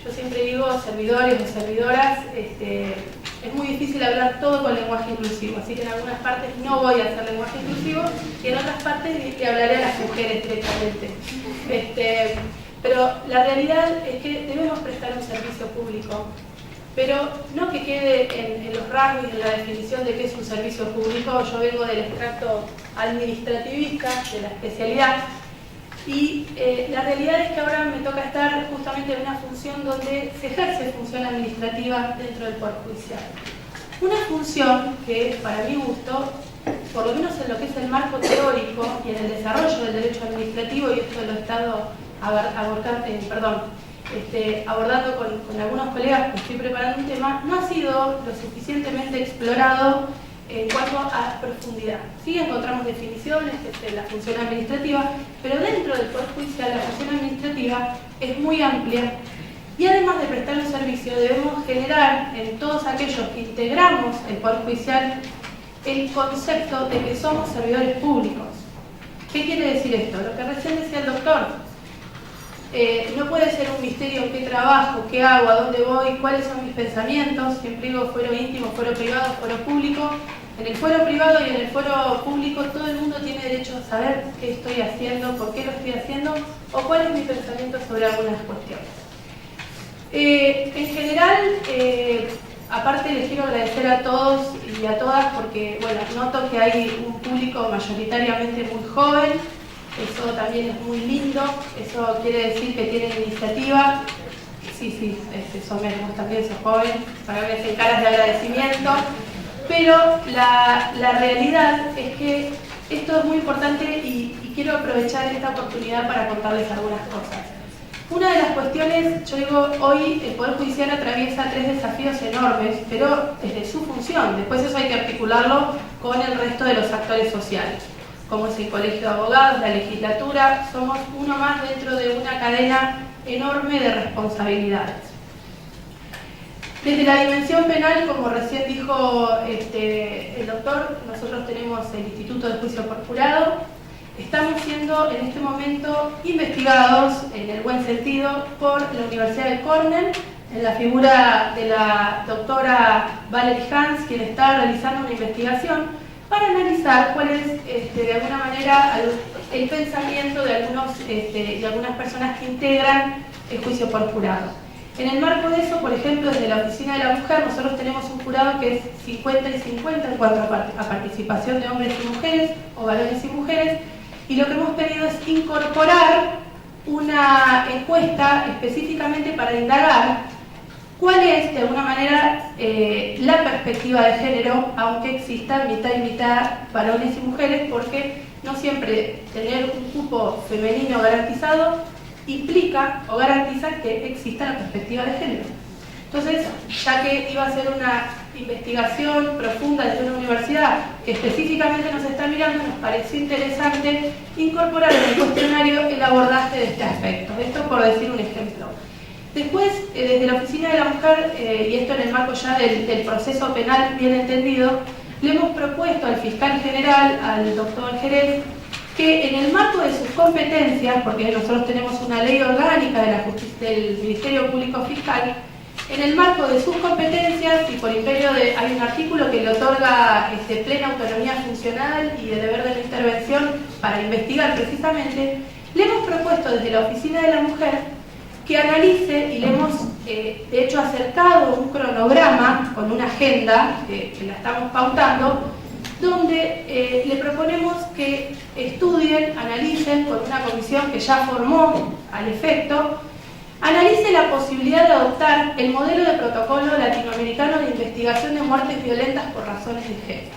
Yo siempre digo servidores o servidoras, es muy difícil hablar todo con lenguaje inclusivo, así que en algunas partes no voy a hacer lenguaje inclusivo y en otras partes le hablaré a las mujeres directamente. Pero la realidad es que debemos prestar un servicio público, pero no que quede en los rasgos y en la definición de qué es un servicio público. Yo vengo del extracto administrativista, de la especialidad, y la realidad es que ahora me toca estar justamente en una función donde se ejerce función administrativa dentro del Poder Judicial. Una función que, para mi gusto, por lo menos en lo que es el marco teórico y en el desarrollo del derecho administrativo, y esto lo he estado abordando con algunos colegas que estoy preparando un tema, no ha sido lo suficientemente explorado en cuanto a profundidad. Sí encontramos definiciones, que es la función administrativa, pero dentro del Poder Judicial la función administrativa es muy amplia y además de prestar un servicio debemos generar en todos aquellos que integramos el Poder Judicial el concepto de que somos servidores públicos. ¿Qué quiere decir esto? Lo que recién decía el doctor. No puede ser un misterio en qué trabajo, qué hago, a dónde voy, cuáles son mis pensamientos. Siempre digo fuero íntimo, fuero privado, fuero público. En el fuero privado y en el fuero público todo el mundo tiene derecho a saber qué estoy haciendo, por qué lo estoy haciendo o cuál es mi pensamiento sobre algunas cuestiones. En general, aparte les quiero agradecer a todos y a todas porque, bueno, noto que hay un público mayoritariamente muy joven. Eso también es muy lindo, eso quiere decir que tienen iniciativa. Sí, somos también, sos joven, para que me hacen caras de agradecimiento. Pero la realidad es que esto es muy importante y quiero aprovechar esta oportunidad para contarles algunas cosas. Una de las cuestiones, yo digo, hoy el Poder Judicial atraviesa 3 desafíos enormes, pero desde su función. Después eso hay que articularlo con el resto de los actores sociales, como es el Colegio de Abogados, la legislatura. Somos uno más dentro de una cadena enorme de responsabilidades. Desde la dimensión penal, como recién dijo el doctor, nosotros tenemos el Instituto de Juicio por Jurado. Estamos siendo en este momento investigados, en el buen sentido, por la Universidad de Cornell, en la figura de la doctora Valerie Hans, quien está realizando una investigación para analizar cuál es, de alguna manera, el pensamiento de algunas personas que integran el juicio por jurado. En el marco de eso, por ejemplo, desde la Oficina de la Mujer, nosotros tenemos un jurado que es 50 y 50 en cuanto a participación de hombres y mujeres, o varones y mujeres, y lo que hemos pedido es incorporar una encuesta específicamente para indagar cuál es, de alguna manera, la perspectiva de género, aunque exista mitad y mitad varones y mujeres, porque no siempre tener un cupo femenino garantizado implica o garantiza que exista la perspectiva de género. Entonces, ya que iba a ser una investigación profunda desde una universidad que específicamente nos está mirando, nos pareció interesante incorporar en el cuestionario el abordaje de este aspecto. Esto por decir un ejemplo. Después, desde la Oficina de la Mujer, y esto en el marco ya del proceso penal bien entendido, le hemos propuesto al fiscal general, al doctor Jerez, que en el marco de sus competencias, porque nosotros tenemos una ley orgánica del Ministerio Público Fiscal, en el marco de sus competencias y por imperio hay un artículo que le otorga plena autonomía funcional y el deber de la intervención para investigar precisamente, le hemos propuesto desde la Oficina de la Mujer que analice, y le hemos de hecho acercado un cronograma con una agenda que la estamos pautando, donde le proponemos que estudien, analicen con una comisión que ya formó al efecto, analice la posibilidad de adoptar el modelo de protocolo latinoamericano de investigación de muertes violentas por razones de género.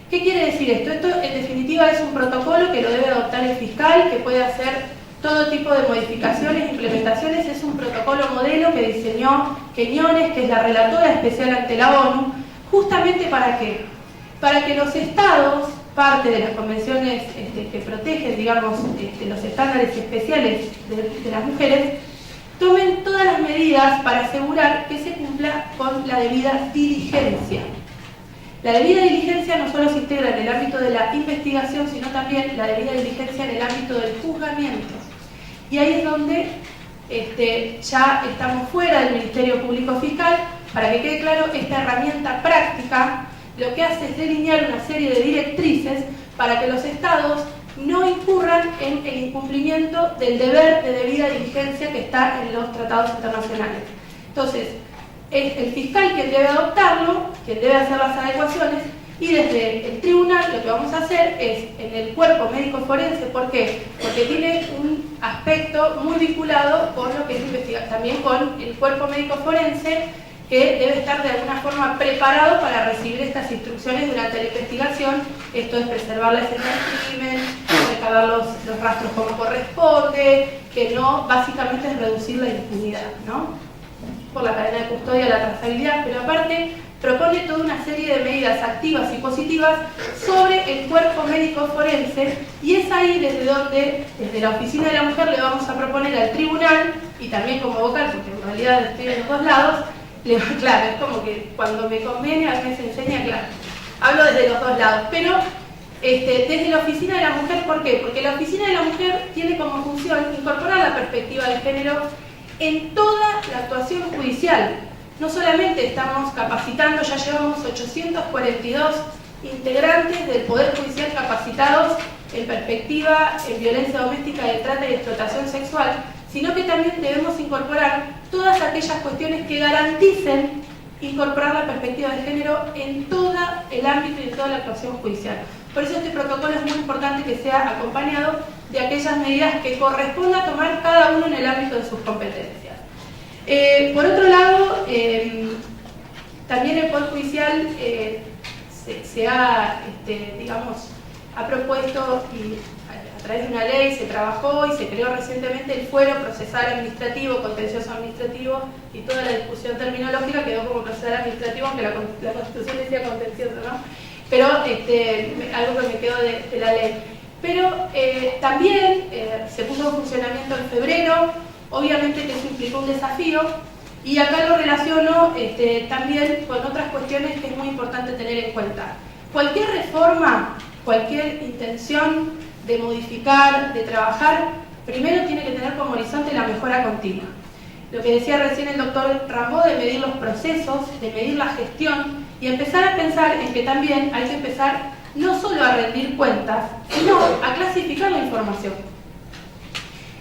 ¿Qué quiere decir esto? Esto en definitiva es un protocolo que lo debe adoptar el fiscal, que puede hacer todo tipo de modificaciones, implementaciones. Es un protocolo modelo que diseñó Quiñones, que es la relatora especial ante la ONU, justamente ¿para qué? Para que los estados parte de las convenciones que protegen, digamos, los estándares especiales de las mujeres, tomen todas las medidas para asegurar que se cumpla con la debida diligencia. La debida diligencia no solo se integra en el ámbito de la investigación, sino también la debida diligencia en el ámbito del juzgamiento. Y ahí es donde ya estamos fuera del Ministerio Público Fiscal. Para que quede claro, esta herramienta práctica lo que hace es delinear una serie de directrices para que los estados no incurran en el incumplimiento del deber de debida diligencia que está en los tratados internacionales. Entonces, es el fiscal quien debe adoptarlo, quien debe hacer las adecuaciones, y desde el tribunal lo que vamos a hacer es en el cuerpo médico forense. ¿Por qué? Porque tiene un aspecto muy vinculado con lo que es investigación, también con el cuerpo médico forense, que debe estar de alguna forma preparado para recibir estas instrucciones durante la investigación. Esto es preservar la escena del crimen, recabar los rastros como corresponde, que no, básicamente es reducir la impunidad, ¿no? Por la cadena de custodia, la trazabilidad, pero aparte propone toda una serie de medidas activas y positivas sobre el cuerpo médico forense, y es ahí desde donde, desde la Oficina de la Mujer, le vamos a proponer al tribunal, y también como vocal, porque en realidad estoy en los dos lados, claro, es como que cuando me conviene a mí se enseña, claro, hablo desde los dos lados, pero desde la Oficina de la Mujer. ¿Por qué? Porque la Oficina de la Mujer tiene como función incorporar la perspectiva de género en toda la actuación judicial. No solamente estamos capacitando, ya llevamos 842 integrantes del Poder Judicial capacitados en perspectiva, en violencia doméstica, de trata y explotación sexual, sino que también debemos incorporar todas aquellas cuestiones que garanticen incorporar la perspectiva de género en todo el ámbito y en toda la actuación judicial. Por eso este protocolo es muy importante que sea acompañado de aquellas medidas que corresponda tomar cada uno en el ámbito de sus competencias. Por otro lado, también el Poder Judicial se ha, digamos, ha propuesto, y a través de una ley se trabajó y se creó recientemente el fuero procesal administrativo, contencioso administrativo, y toda la discusión terminológica quedó como procesal administrativo, aunque la Constitución decía contencioso, ¿no? Pero algo que me quedó de la ley. Pero también se puso en funcionamiento en febrero, obviamente que eso implicó un desafío, y acá lo relaciono también con otras cuestiones que es muy importante tener en cuenta. Cualquier reforma, cualquier intención de modificar, de trabajar, primero tiene que tener como horizonte la mejora continua. Lo que decía recién el doctor Rambó, de medir los procesos, de medir la gestión, y empezar a pensar en que también hay que empezar no solo a rendir cuentas, sino a clasificar la información.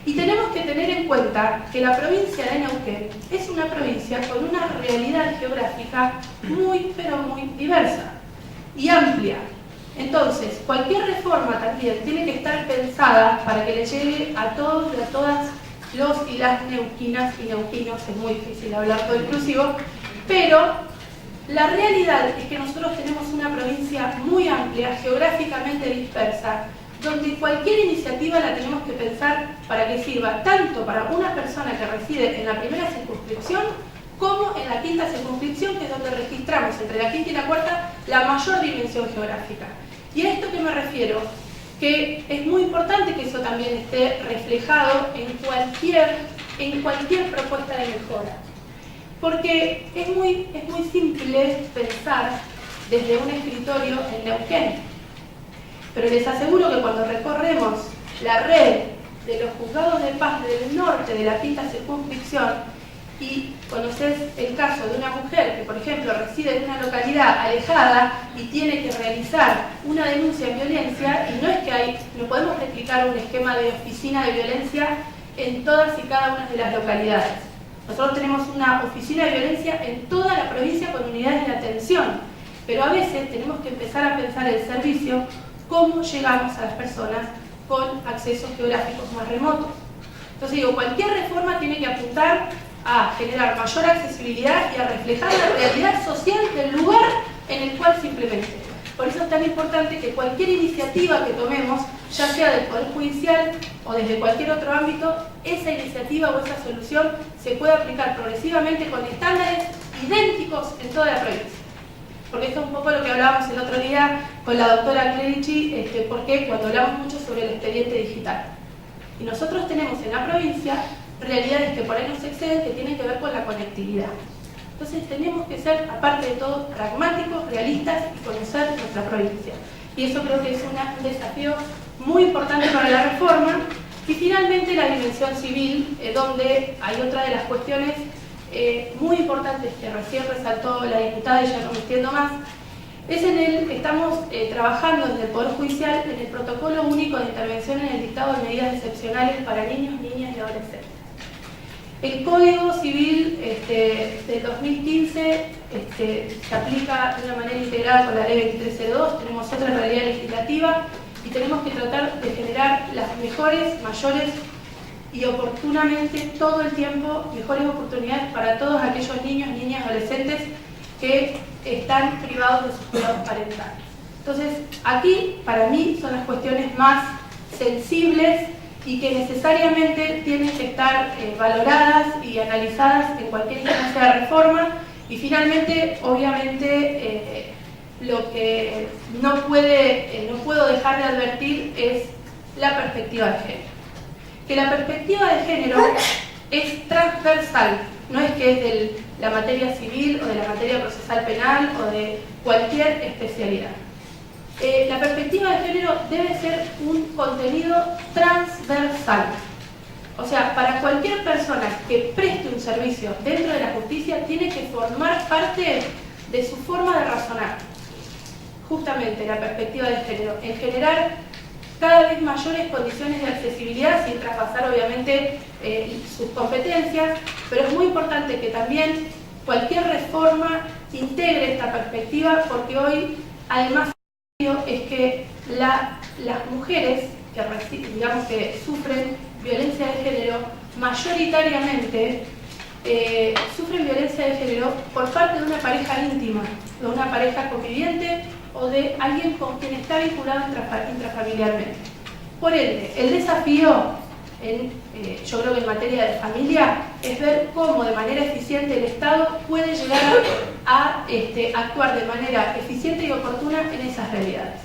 Y tenemos que tener en cuenta que la provincia de Neuquén es una provincia con una realidad geográfica muy, pero muy diversa y amplia. Entonces, cualquier reforma también tiene que estar pensada para que le llegue a todos y a todas los y las neuquinas y neuquinos. Es muy difícil hablar todo inclusivo, pero la realidad es que nosotros tenemos una provincia muy amplia, geográficamente dispersa, donde cualquier iniciativa la tenemos que pensar para que sirva tanto para una persona que reside en la primera circunscripción como en la quinta circunscripción, que es donde registramos entre la quinta y la cuarta la mayor dimensión geográfica. ¿Y a esto qué me refiero? Que es muy importante que eso también esté reflejado en cualquier propuesta de mejora. Porque es muy simple pensar desde un escritorio en Neuquén. Pero les aseguro que cuando recorremos la red de los juzgados de paz del norte de la quinta circunscripción y conoces el caso de una mujer que, por ejemplo, reside en una localidad alejada y tiene que realizar una denuncia de violencia, y no es que no podemos replicar un esquema de oficina de violencia en todas y cada una de las localidades. Nosotros tenemos una oficina de violencia en toda la provincia con unidades de atención, pero a veces tenemos que empezar a pensar el servicio, cómo llegamos a las personas con accesos geográficos más remotos. Entonces digo, cualquier reforma tiene que apuntar a generar mayor accesibilidad y a reflejar la realidad social del lugar en el cual se implemente. Por eso es tan importante que cualquier iniciativa que tomemos, ya sea del Poder Judicial o desde cualquier otro ámbito, esa iniciativa o esa solución se pueda aplicar progresivamente con estándares idénticos en toda la provincia. Porque esto es un poco lo que hablábamos el otro día con la doctora Clerici, porque cuando hablamos mucho sobre el expediente digital. Y nosotros tenemos en la provincia realidades que por ahí nos exceden, que tienen que ver con la conectividad. Entonces tenemos que ser, aparte de todo, pragmáticos, realistas y conocer nuestra provincia. Y eso creo que es un desafío muy importante para la reforma. Y finalmente la dimensión civil, donde hay otra de las cuestiones muy importantes que recién resaltó la diputada, y ya no me extiendo más, es estamos trabajando desde el Poder Judicial en el Protocolo Único de Intervención en el Dictado de Medidas Excepcionales para niños, niñas y adolescentes. El Código Civil del 2015 se aplica de una manera integral con la Ley 2302, tenemos otra realidad legislativa y tenemos que tratar de generar las mejores, mayores y oportunamente todo el tiempo mejores oportunidades para todos aquellos niños, niñas, adolescentes que están privados de sus cuidados parentales. Entonces, aquí para mí son las cuestiones más sensibles y que necesariamente tienen que estar valoradas y analizadas en cualquier instancia de reforma. Y finalmente, obviamente, lo que no puedo dejar de advertir es la perspectiva de género. Que la perspectiva de género es transversal, no es que es de la materia civil o de la materia procesal penal o de cualquier especialidad. La perspectiva de género debe ser un contenido transversal. O sea, para cualquier persona que preste un servicio dentro de la justicia tiene que formar parte de su forma de razonar. Justamente la perspectiva de género, en generar cada vez mayores condiciones de accesibilidad sin traspasar obviamente sus competencias, pero es muy importante que también cualquier reforma integre esta perspectiva, porque hoy además es que las mujeres que sufren violencia de género mayoritariamente sufren violencia de género por parte de una pareja íntima, de una pareja conviviente o de alguien con quien está vinculado intrafamiliarmente. Por ende, el desafío, yo creo que en materia de familia, es ver cómo de manera eficiente el Estado puede llegar a actuar de manera eficiente y oportuna en esas realidades.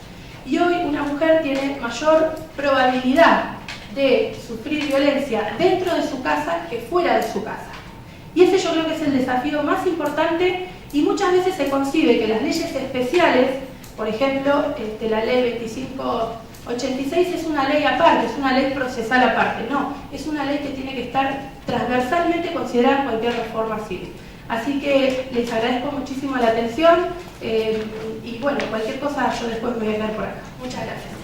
Y hoy una mujer tiene mayor probabilidad de sufrir violencia dentro de su casa que fuera de su casa. Y ese yo creo que es el desafío más importante, y muchas veces se concibe que las leyes especiales, por ejemplo, la ley 2586 es una ley aparte, es una ley procesal aparte. No, es una ley que tiene que estar transversalmente considerada en cualquier reforma civil. Así que les agradezco muchísimo la atención y bueno, cualquier cosa yo después me voy a quedar por acá. Muchas gracias.